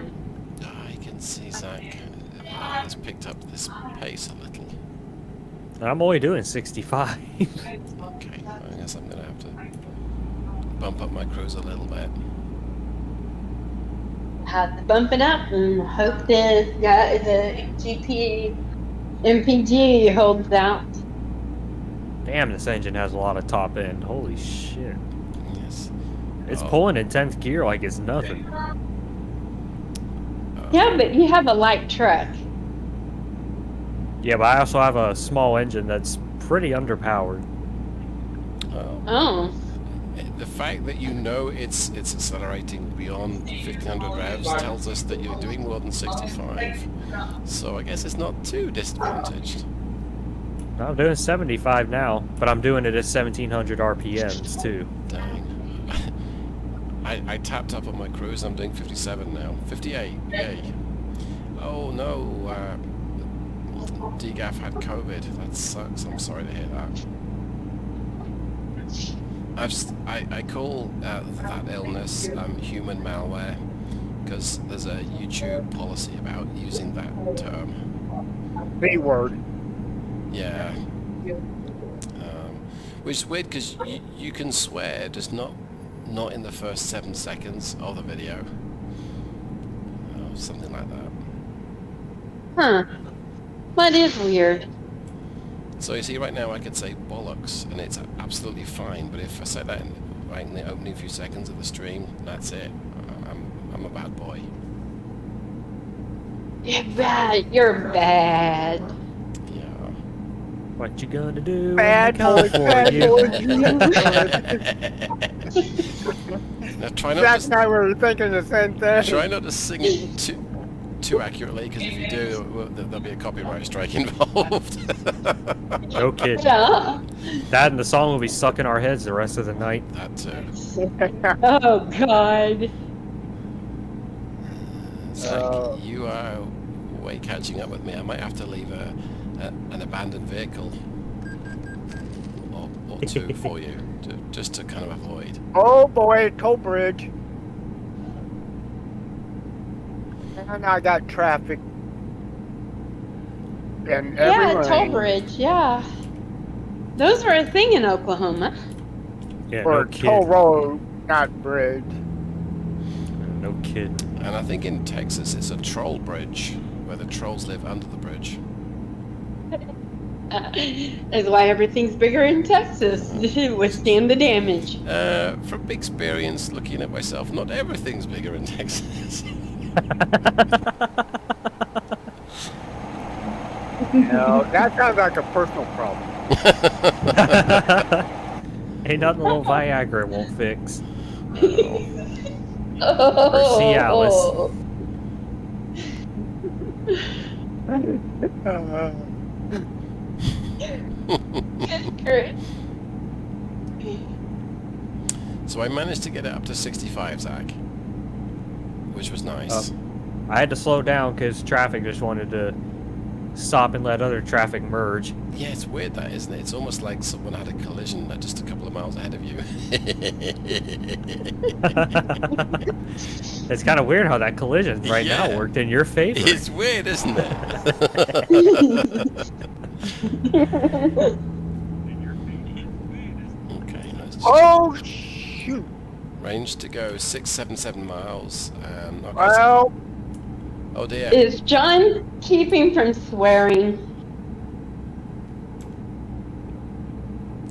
I can see Zach has picked up this pace a little. I'm only doing 65. Okay, I guess I'm going to have to bump up my cruise a little bit. Have to bump it up and hope the MPG holds out. Damn, this engine has a lot of top end. Holy shit. Yes. It's pulling in 10th gear like it's nothing. Yeah, but you have a light truck. Yeah, but I also have a small engine that's pretty underpowered. Oh. The fact that you know it's accelerating beyond 1500 revs tells us that you're doing more than 65. So I guess it's not too disadvantaged. I'm doing 75 now, but I'm doing it at 1700 RPMs too. Dang. I tapped up on my cruise. I'm doing 57 now. 58. Yay. Oh no. DGAF had COVID. That sucks. I'm sorry to hear that. I call that illness human malware, because there's a YouTube policy about using that term. B word. Yeah. Which is weird because you can swear, just not in the first 7 seconds of the video. Something like that. Huh. That is weird. So you see, right now I could say bollocks, and it's absolutely fine. But if I say that right in the opening few seconds of the stream, that's it. I'm a bad boy. You're bad. You're bad. Yeah. What you gonna do? Bad when they boy, come bad for you? boy. Now try not Zach to and I were thinking the same thing. try not to sing it too accurately, because if you do, there'll be a copyright strike involved. No kidding. Yeah. That and the song will be stuck in our heads the rest of the night. That too. Oh god. Zach, you are way catching up with me. I might have to leave an abandoned vehicle or two for you, just to kind of avoid. Oh boy, toll bridge. And I got traffic. And Yeah, toll bridge, yeah. Those were a thing in Oklahoma. Yeah, Or no toll kidding. road, not bridge. No kidding. And I think in Texas it's a troll bridge, where the trolls live under the bridge. That's why everything's bigger in Texas. Withstand the damage. From experience, looking at myself, not everything's bigger in Texas. No, that sounds like a personal problem. Ain't nothing a little Viagra won't fix. Oh. Or Cialis. Good grief. So I managed to get it up to 65, Zach, which was nice. I had to slow down because traffic just wanted to stop and let other traffic merge. Yeah, it's weird that, isn't it? It's almost like someone had a collision just a couple of miles ahead of you. It's kind of weird how that collision right now worked in your favor. It's weird, isn't it? Okay, let's just shoot! range to go 677 miles. Okay, Well, oh dear. Is John keeping from swearing?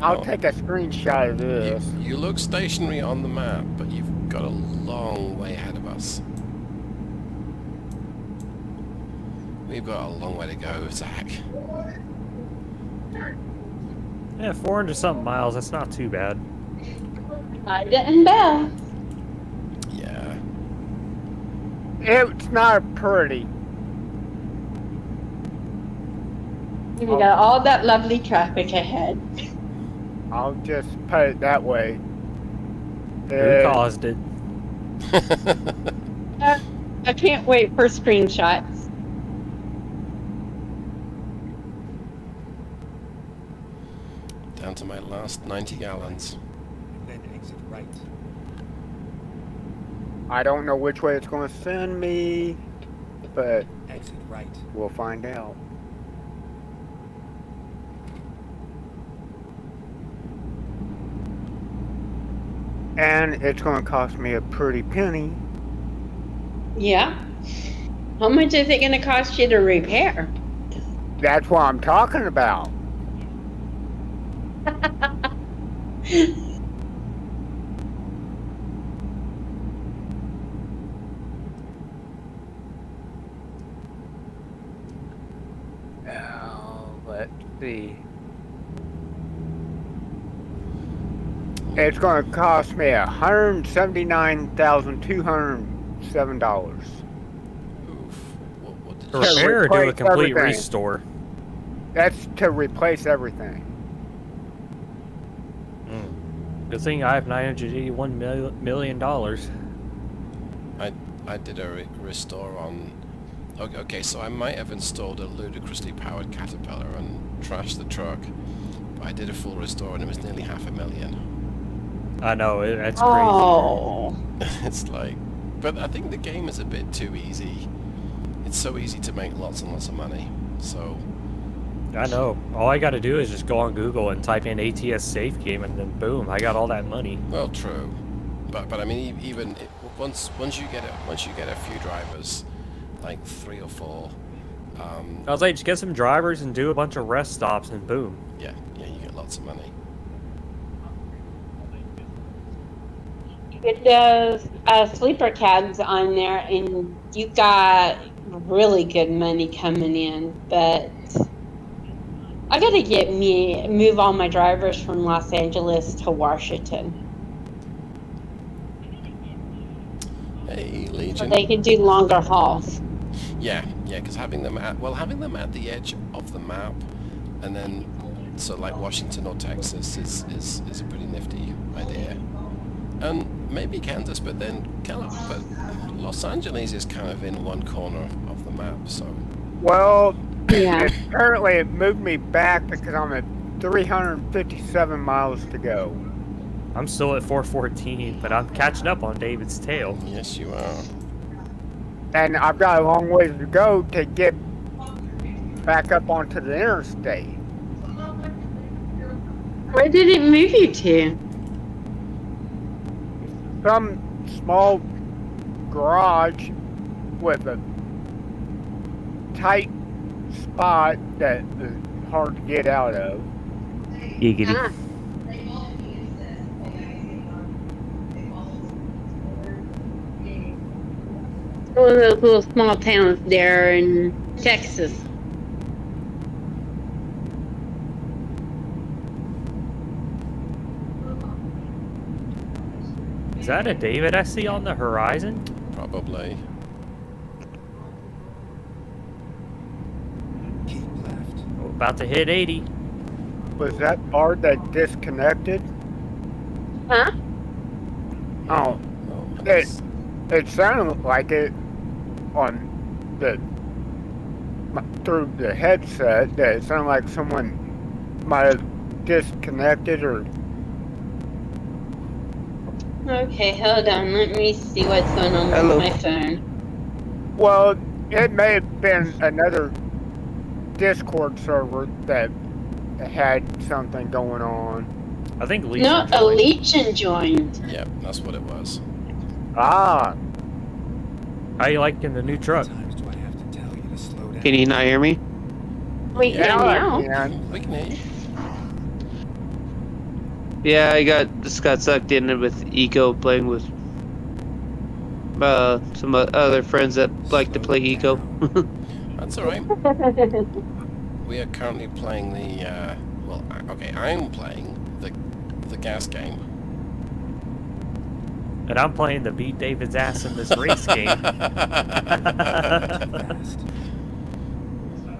I'll take a screenshot of this. You look stationary on the map, but you've got a long way ahead of us. We've got a long way to go, Zach. Yeah, 400 something miles. That's not too bad. I didn't know. Yeah. It's not pretty. You got all that lovely traffic ahead. I'll just put it that way. Who caused it? I can't wait for screenshots. Down to my last 90 gallons. And then exit right. I don't know which way it's going to send me, but Exit right. we'll find out. And it's going to cost me a pretty penny. Yeah. How much is it going to cost you to repair? That's what I'm talking about. Now, let's see. It's going to cost me $179,207. Oof. What did To you Yeah, repair or do a replace complete everything. restore? That's to replace everything. Good thing I have $981 million. I did a restore on... Okay, so I might have installed a ludicrously powered Caterpillar and trashed the truck. But I did a full restore and it was nearly $500,000. I know, that's Oh. It's like... But I think the game is a bit too easy. It's so easy to make lots and lots of money. So... crazy. I know. All I gotta do is just go on Google and type in ATS safe game and then boom, I got all that money. Well, true. But I mean, even once you get a few drivers, like 3 or 4... I was like, just get some drivers and do a bunch of rest stops and boom. Yeah, you get lots of money. Get those sleeper cabs on there and you got really good money coming in, but I gotta move all my drivers from Los Angeles to Washington Hey, so Legion. they can do longer hauls. Yeah, because having them at the edge of the map, and then so like Washington or Texas is a pretty nifty idea, and maybe Kansas, but Los Angeles is kind of in one corner of the map, so Well, Yeah. apparently it moved me back because I'm at 357 miles to go. I'm still at 414, but I'm catching up on David's tail. yes, you are. And I've got a long ways to go to get back up onto the interstate. Where did it move you to? Some small garage with a tight spot that is hard to get out of. Giggity. Ah. One of those little small towns there in Texas. Is that a David I see on the horizon? Probably. Keep left. Oh, about to hit 80. Was that Bard that disconnected? Huh? Oh, it sounded like it on the through the headset that it sounded like someone might have disconnected or. Okay, hold on. Let me see what's going on Hello. with my phone. Well, it may have been another Discord server that had something going on. I think Legion No, a joined. Legion joined. Yep, that's what it was. Ah, How you liking the new truck? How many times do I have to tell you to slow down? Can you not hear me? We Yeah, can I now. can. We can hear you. Yeah, I just got sucked in with Eco playing with some other friends that like to play Eco. That's alright. We are currently playing the, well, okay, I'm playing the gas game. And I'm playing the beat David's ass in this race game. Fast.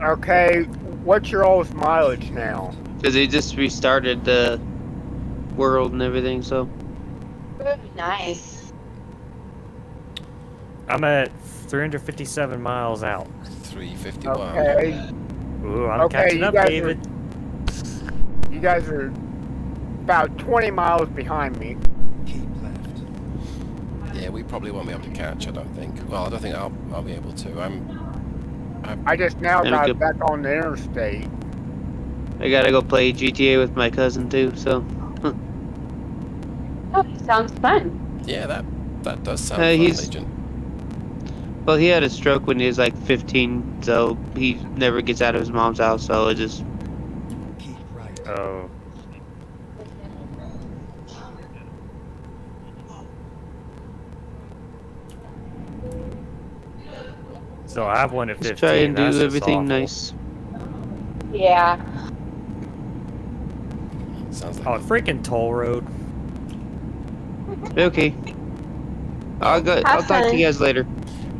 Okay, what's your all's mileage now? Because they just restarted the world and everything, so. Nice. I'm at 357 miles out. 351. Okay, Ooh, I'm Okay, catching you up, guys David. you guys are about 20 miles behind me. Keep left. Yeah, we probably won't be able to catch, I don't think. Well, I don't think I'll be able to. I just now Yeah, got good. back on the interstate. I gotta go play GTA with my cousin too, so. Oh, sounds fun. Yeah, that does sound Uh, fun, he's- Legion. Well, he had a stroke when he was like 15, so he never gets out of his mom's house, so it just. Keep right. Oh. So I have one at 15. Just try and That's do just everything awful. nice. Yeah. Sounds like Oh, freaking toll road. Okay. I'll Have talk to fun. you guys later.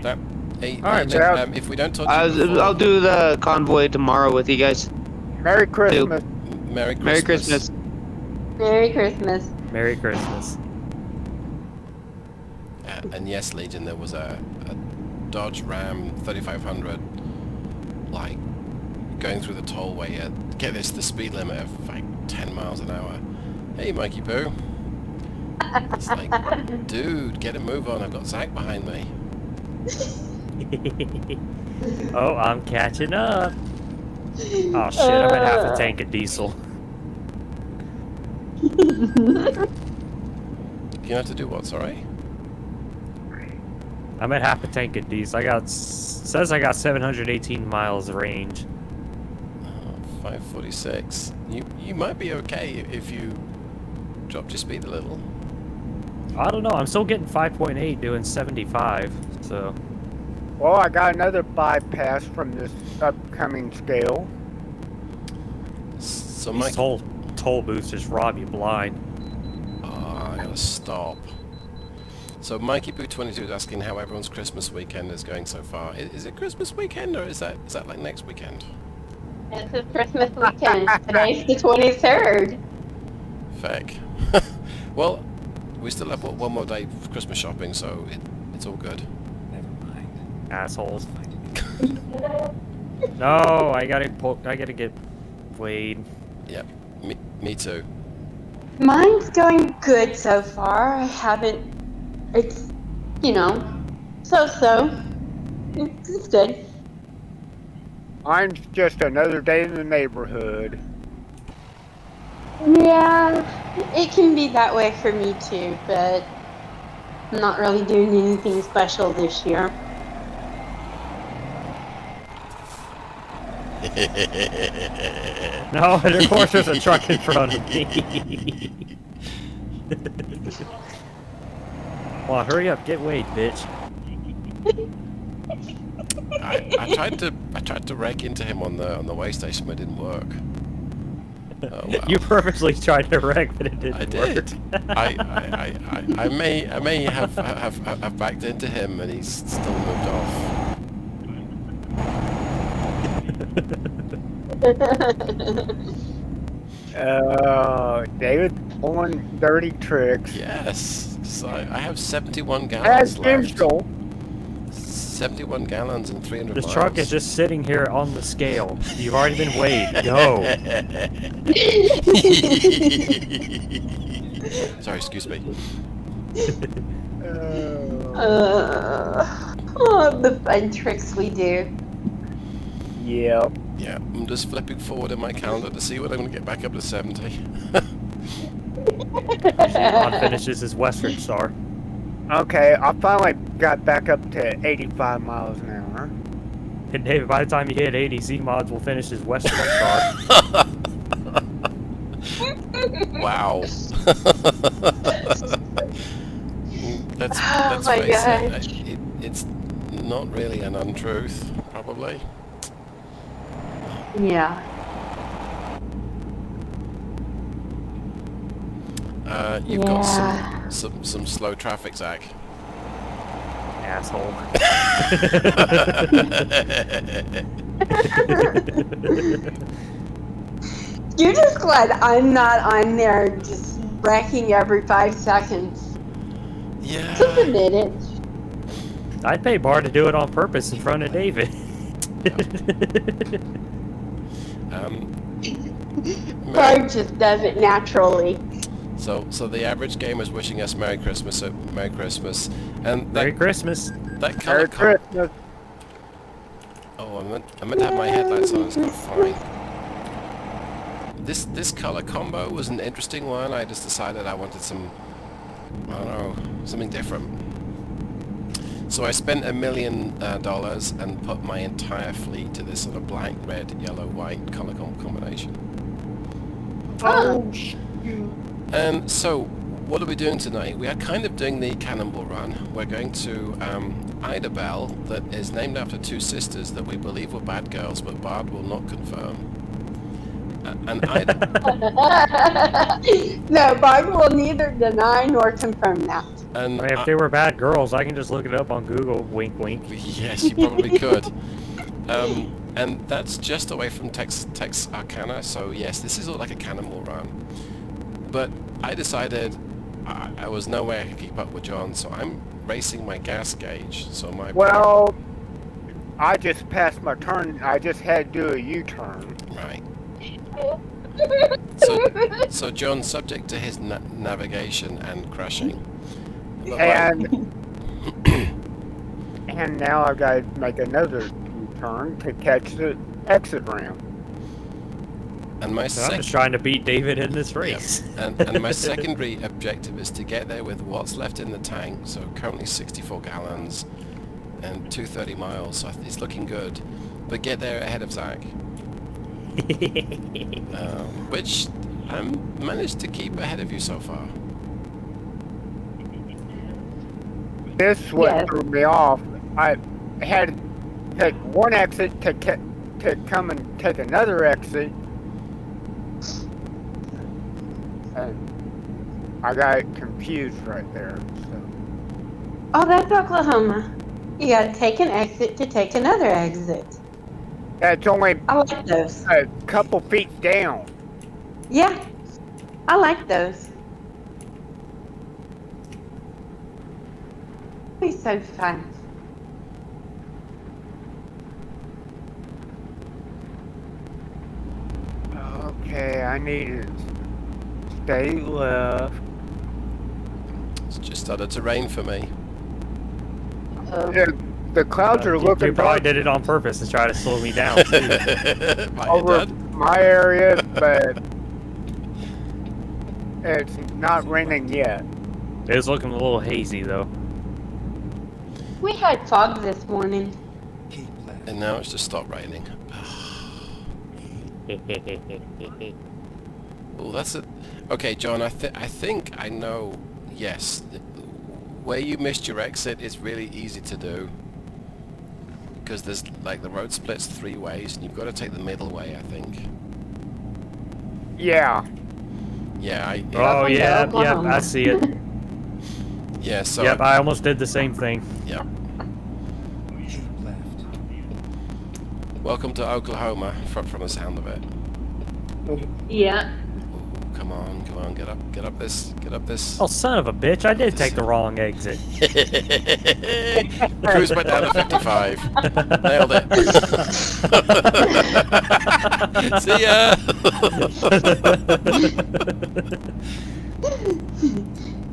that. Hey, All right, Legion, man. if we don't talk to you before, I'll do the convoy tomorrow with you guys. Merry Christmas. Merry Christmas. Merry Christmas. Merry Christmas. Merry Christmas. And yes, Legion, there was a Dodge Ram 3500, like, going through the tollway at, get this, the speed limit of like 10 miles an hour. Hey, Mikey Poo. It's like, dude, get a move on. I've got Zach behind me. Oh, I'm catching up. Oh shit, I'm at half a tank of diesel. You have to do what, sorry? I'm at half a tank of diesel. Says I got 718 miles range. 546. You might be okay if you dropped your speed a little. I don't know. I'm still getting 5.8 doing 75. So Well, I got another bypass from this upcoming scale. So these Mike, toll booths just rob you blind. oh, I gotta stop. So Mikey Poo 22 is asking how everyone's Christmas weekend is going so far. Is it Christmas weekend or is that like next weekend? It's a Christmas weekend. Today's the 23rd. Feck. Well, we still have one more day of Christmas shopping, so it's all good. Never mind. Assholes. Find me. No, I gotta get weighed. Yep, me too. Mine's going good so far. I haven't. It's, so. It's good. Mine's just another day in the neighborhood. Yeah, it can be that way for me too, but I'm not really doing anything special this year. No, and of course there's a truck in front of me. Come on, hurry up, get weighed, bitch. I tried to wreck into him on the way station, but it didn't work. Oh, wow. You purposely tried to wreck, but it didn't I did. work. I may have backed into him, and he's still moved off. David pulling dirty tricks. Yes, so I have 71 As gallons left. usual. 71 gallons and 300 This miles. truck is just sitting here on the scale. You've already been weighed. Go. Sorry, excuse me. The fun tricks we do. Yeah. Yeah, I'm just flipping forward in my calendar to see when I'm going to get back up to 70. John finishes his Western Star. Okay, I finally got back up to 85 miles an hour. And David, by the time you hit 80, Z-Mods will finish his Western Star. Wow. let's my face gosh. it's not really an untruth, probably. Yeah. You've got some slow traffic, Zach. Asshole. You're just glad I'm not on there just wrecking every 5 seconds. Just Yeah. admit it. I'd pay Bar to do it on purpose in front of David. Barb just does it naturally. So the average gamer is wishing us Merry Christmas, Merry Christmas, and Merry Christmas. that color Merry Christmas. Oh, I meant to have my headlights on. It's not fine. This color combo was an interesting one. I just decided I wanted some, I don't know, something different. So I spent $1 million and put my entire fleet to this sort of black, red, yellow, white color combination. Oh. And so, what are we doing tonight? We are kind of doing the cannonball run. We're going to Ida Bell, that is named after 2 sisters that we believe were bad girls, but Bard will not confirm. And Ida, No, Barb will neither deny nor confirm that. and I mean, if they were bad girls, I can just look it up on Google. Wink, wink. yes, you probably could. And that's just away from Texarkana, so yes, this is all like a cannonball run. But I decided I was no way I could keep up with John, so I'm racing my gas gauge. So my Well, I just passed my turn. I just had to do a U-turn. right. So John, subject to his navigation and crashing. Look like- And now I've got to make another U-turn to catch the exit ramp. and my I'm second. just trying to beat David in this race. And my secondary objective is to get there with what's left in the tank, so currently 64 gallons and 230 miles, so it's looking good. But get there ahead of Zach. Which I managed to keep ahead of you so far. This what Yes. threw me off. I had to take one exit to come and take another exit. And I got confused right there. So. Oh, that's Oklahoma. You gotta take an exit to take another exit. It's only I like those. a couple feet down. Yeah, I like those. It'll be so fun. Okay, I need to stay left. It's just started to rain for me. The clouds are You looking probably dark did it on purpose to try to slow me down, too. Might have over done. my area, but it's not raining yet. It was looking a little hazy, though. We had fog this morning. Keep left. And now it's just stopped raining. Oh, that's it. Okay, John, I think I know. Yes, where you missed your exit is really easy to do. Because there's, like, the road splits 3 ways, and you've got to take the middle way, I think. Yeah. Yeah, Oh Welcome to yeah, yep, Oklahoma. I see it. yeah. So Yep, I almost did the same thing. yeah. Keep left. Welcome to Oklahoma, from the sound of it. Yeah. Come on, get up this. Oh, son of a bitch! I did take the wrong exit. Cruise back down to 55. Nailed it. See ya.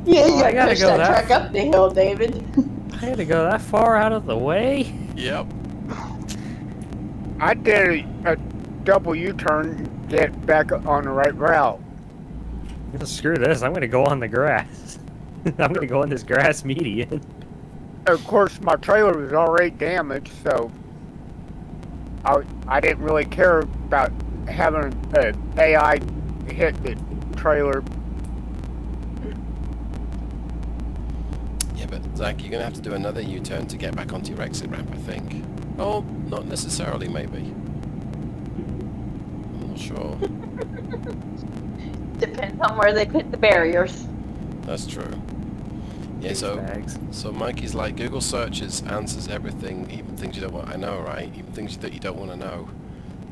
Yeah, you I gotta gotta push go that that- truck up the hill, David. I had to go that far out of the way. Yep. I did a double U-turn, get back on the right route. Screw this! I'm gonna go on the grass. I'm gonna go on this grass median. Of course, my trailer was already damaged, so I didn't really care about having AI hit the trailer. Yeah, but Zach, you're gonna have to do another U-turn to get back onto your exit ramp, I think. Oh, not necessarily, maybe. I'm not sure. Depends on where they put the barriers. That's true. Yeah, so Bags. Mikey's like, Google searches answers everything, even things you don't want. I know, right? Even things that you don't want to know.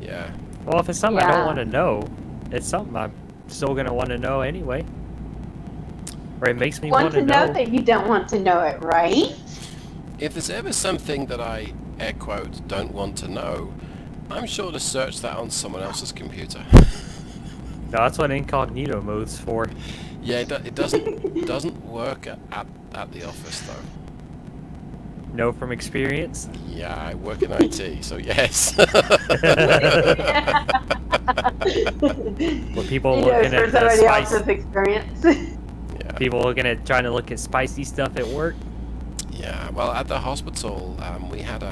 Yeah. Well, if it's something I Yeah. don't want to know, it's something I'm still gonna want to know anyway. Or it makes me Want want to know that you don't want to know it, right? If there's ever something that I, air quote, don't want to know, I'm sure to search that on someone else's computer. No, that's what incognito mode's for. Yeah, it doesn't work at the office though. Know from experience. Yeah, I work in IT, so yes. With people You know, looking for at the somebody spice, else's experience. Yeah. people looking at trying to look at spicy stuff at work. Yeah, well, at the hospital, we had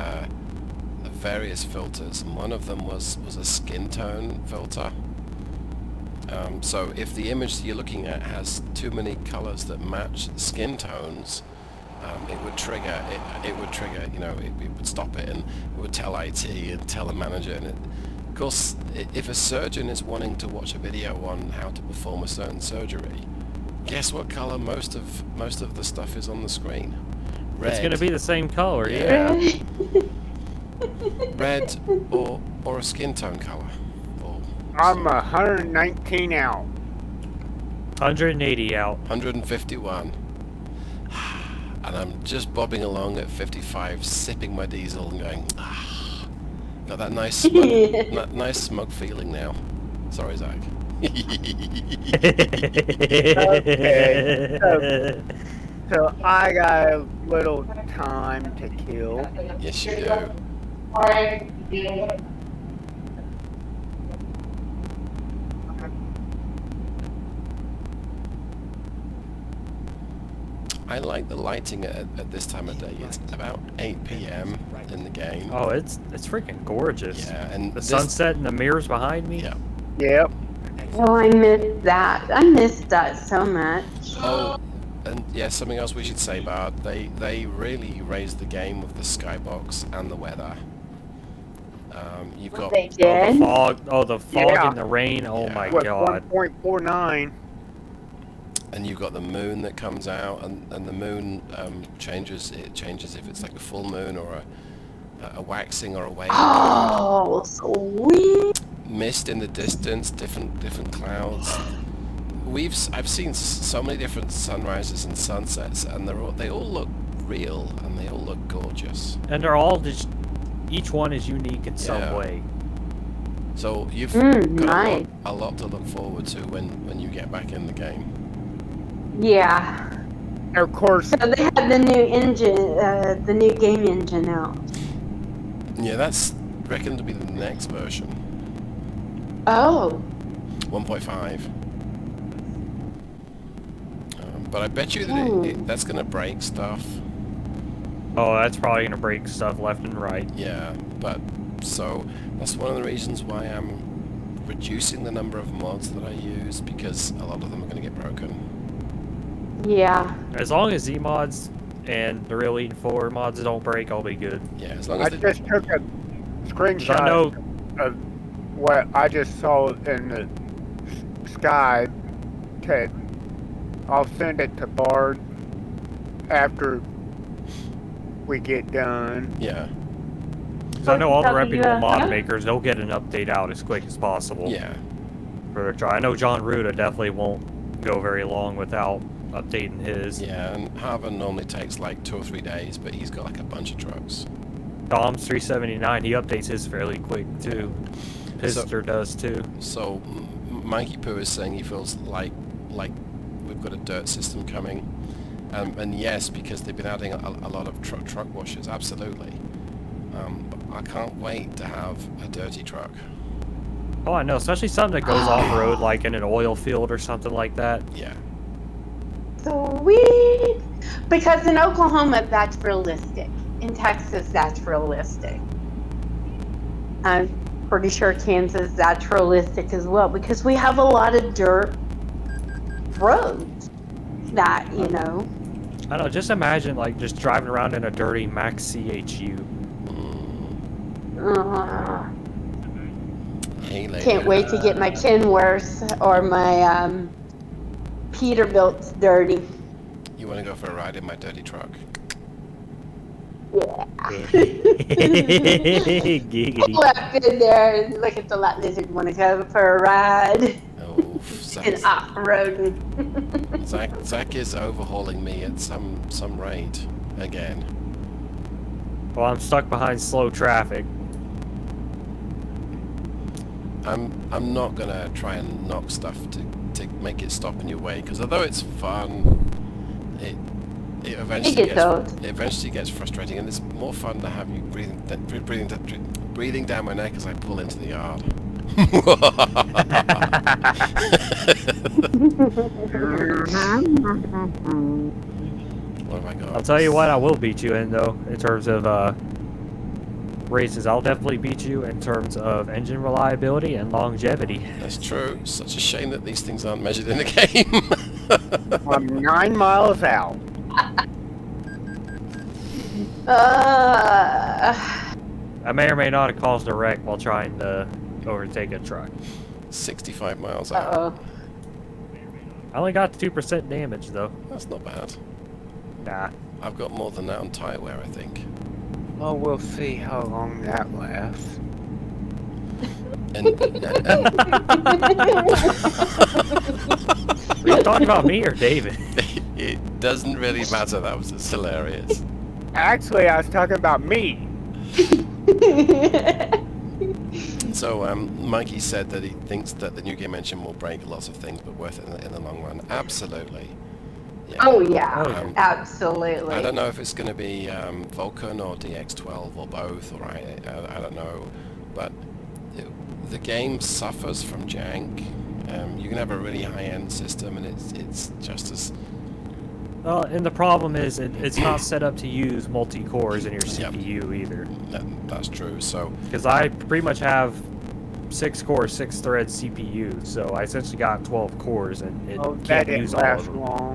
various filters, and one of them was a skin tone filter. So if the image that you're looking at has too many colors that match skin tones, it would trigger. It would trigger. You know, it would stop it, and it would tell IT and tell the manager. And of course, if a surgeon is wanting to watch a video on how to perform a certain surgery, guess what color most of the stuff is on the screen? Red. It's gonna be the same color, Yeah. yeah. Red or a skin tone color. Or I'm 119 out. 180 out. 151. And I'm just bobbing along at 55, sipping my diesel and going, got that nice smug, nice smug feeling now. Sorry, Zach. Okay. So I got a little time to kill. Yes, you do. I like the lighting at this time of day. It's about 8 p.m. in the game. Oh, it's freaking gorgeous. Yeah, and The this- sunset and the mirrors behind me. Yeah. Yep. Oh, I missed that. I missed that so much. Oh, and yeah, something else we should say, Bart. They really raised the game with the skybox and the weather. You've got They Oh, did. the fog. Oh, the fog Yeah. and the rain. Oh Yeah. my With god. 1.49. and you've got the moon that comes out, and the moon changes. It changes if it's like a full moon or a waxing or a waning. Oh, sweet. Mist in the distance, different clouds. I've seen so many different sunrises and sunsets, and they all look real and they all look gorgeous. And they're all just, each one is unique in some Yeah. way. So you've Nice. got a lot to look forward to when you get back in the game. Yeah. Of course, So they had the new engine, the new game engine out. Yeah, that's reckoned to be the next version, Oh. 1.5. But I bet you that that's going to break stuff. Oh, that's probably gonna break stuff left and right. Yeah, but so that's one of the reasons why I'm reducing the number of mods that I use, because a lot of them are going to get broken. Yeah. As long as Z mods and the Real Elite 4 mods don't break, I'll be good. Yeah, as long I as they, just took a 'Cause screenshot I know of what I just saw in the Sky to. I'll send it to Bard after we get done. Yeah. Because I know all the Copy, reputable mod yeah. makers, they'll get an update out as quick as possible. Yeah. For their try. I know John Ruda definitely won't go very long without updating his. Yeah, and Harvard normally takes like 2 or 3 days, but he's got like a bunch of trucks. Dom's 379, he updates his fairly quick too. Pister does too. So, Mikey Poo is saying he feels like we've got a dirt system coming. And yes, because they've been adding a lot of truck washers, absolutely. But I can't wait to have a dirty truck. Oh, I know, especially something that goes off-road, like in an oil field or something like that. Yeah. Sweet. Because in Oklahoma, that's realistic. In Texas, that's realistic. I'm pretty sure Kansas, that's realistic as well. Because we have a lot of dirt roads that, you know. I don't know, just imagine like just driving around in a dirty Max CHU. Hey, lady. Can't wait to get my Kenworth or my Peterbilt's dirty. You want to go for a ride in my dirty truck? Yeah. Giggity. Left in there and look at the lot lizard. Want to go for a ride Oh, and off-road. Zach is overhauling me at some rate again. Well, I'm stuck behind slow traffic. I'm not gonna try and knock stuff to make it stop in your way, because although it's fun, it eventually gets frustrating, and it's more fun to have you breathing down my neck as I pull into the yard. What have I got? I'll tell you what I will beat you in, though, in terms of races. I'll definitely beat you in terms of engine reliability and longevity. That's true. Such a shame that these things aren't measured in the game. I'm 9 miles out. I may or may not have caused a wreck while trying to overtake a truck. 65 miles out. Uh-oh. I only got 2% damage, though. That's not bad. Nah. I've got more than that on tire wear, I think. Well, we'll see how long that lasts. And Are you talking about me or David? it doesn't really matter. That was just hilarious. Actually, I was talking about me. So, Mikey said that he thinks that the new game engine will break lots of things, but worth it in the long run. Absolutely. Yeah. Oh yeah, Um, absolutely. I don't know if it's going to be Vulcan or DX12 or both, or I don't know, but the game suffers from jank. You can have a really high-end system, and it's just as Well, and the problem is it's not set up to use multi-cores in your CPU either. that's true. So Because I pretty much have 6-core, 6-thread CPU, so I essentially got 12 cores, and it Oh, that can't use didn't all of last them. long.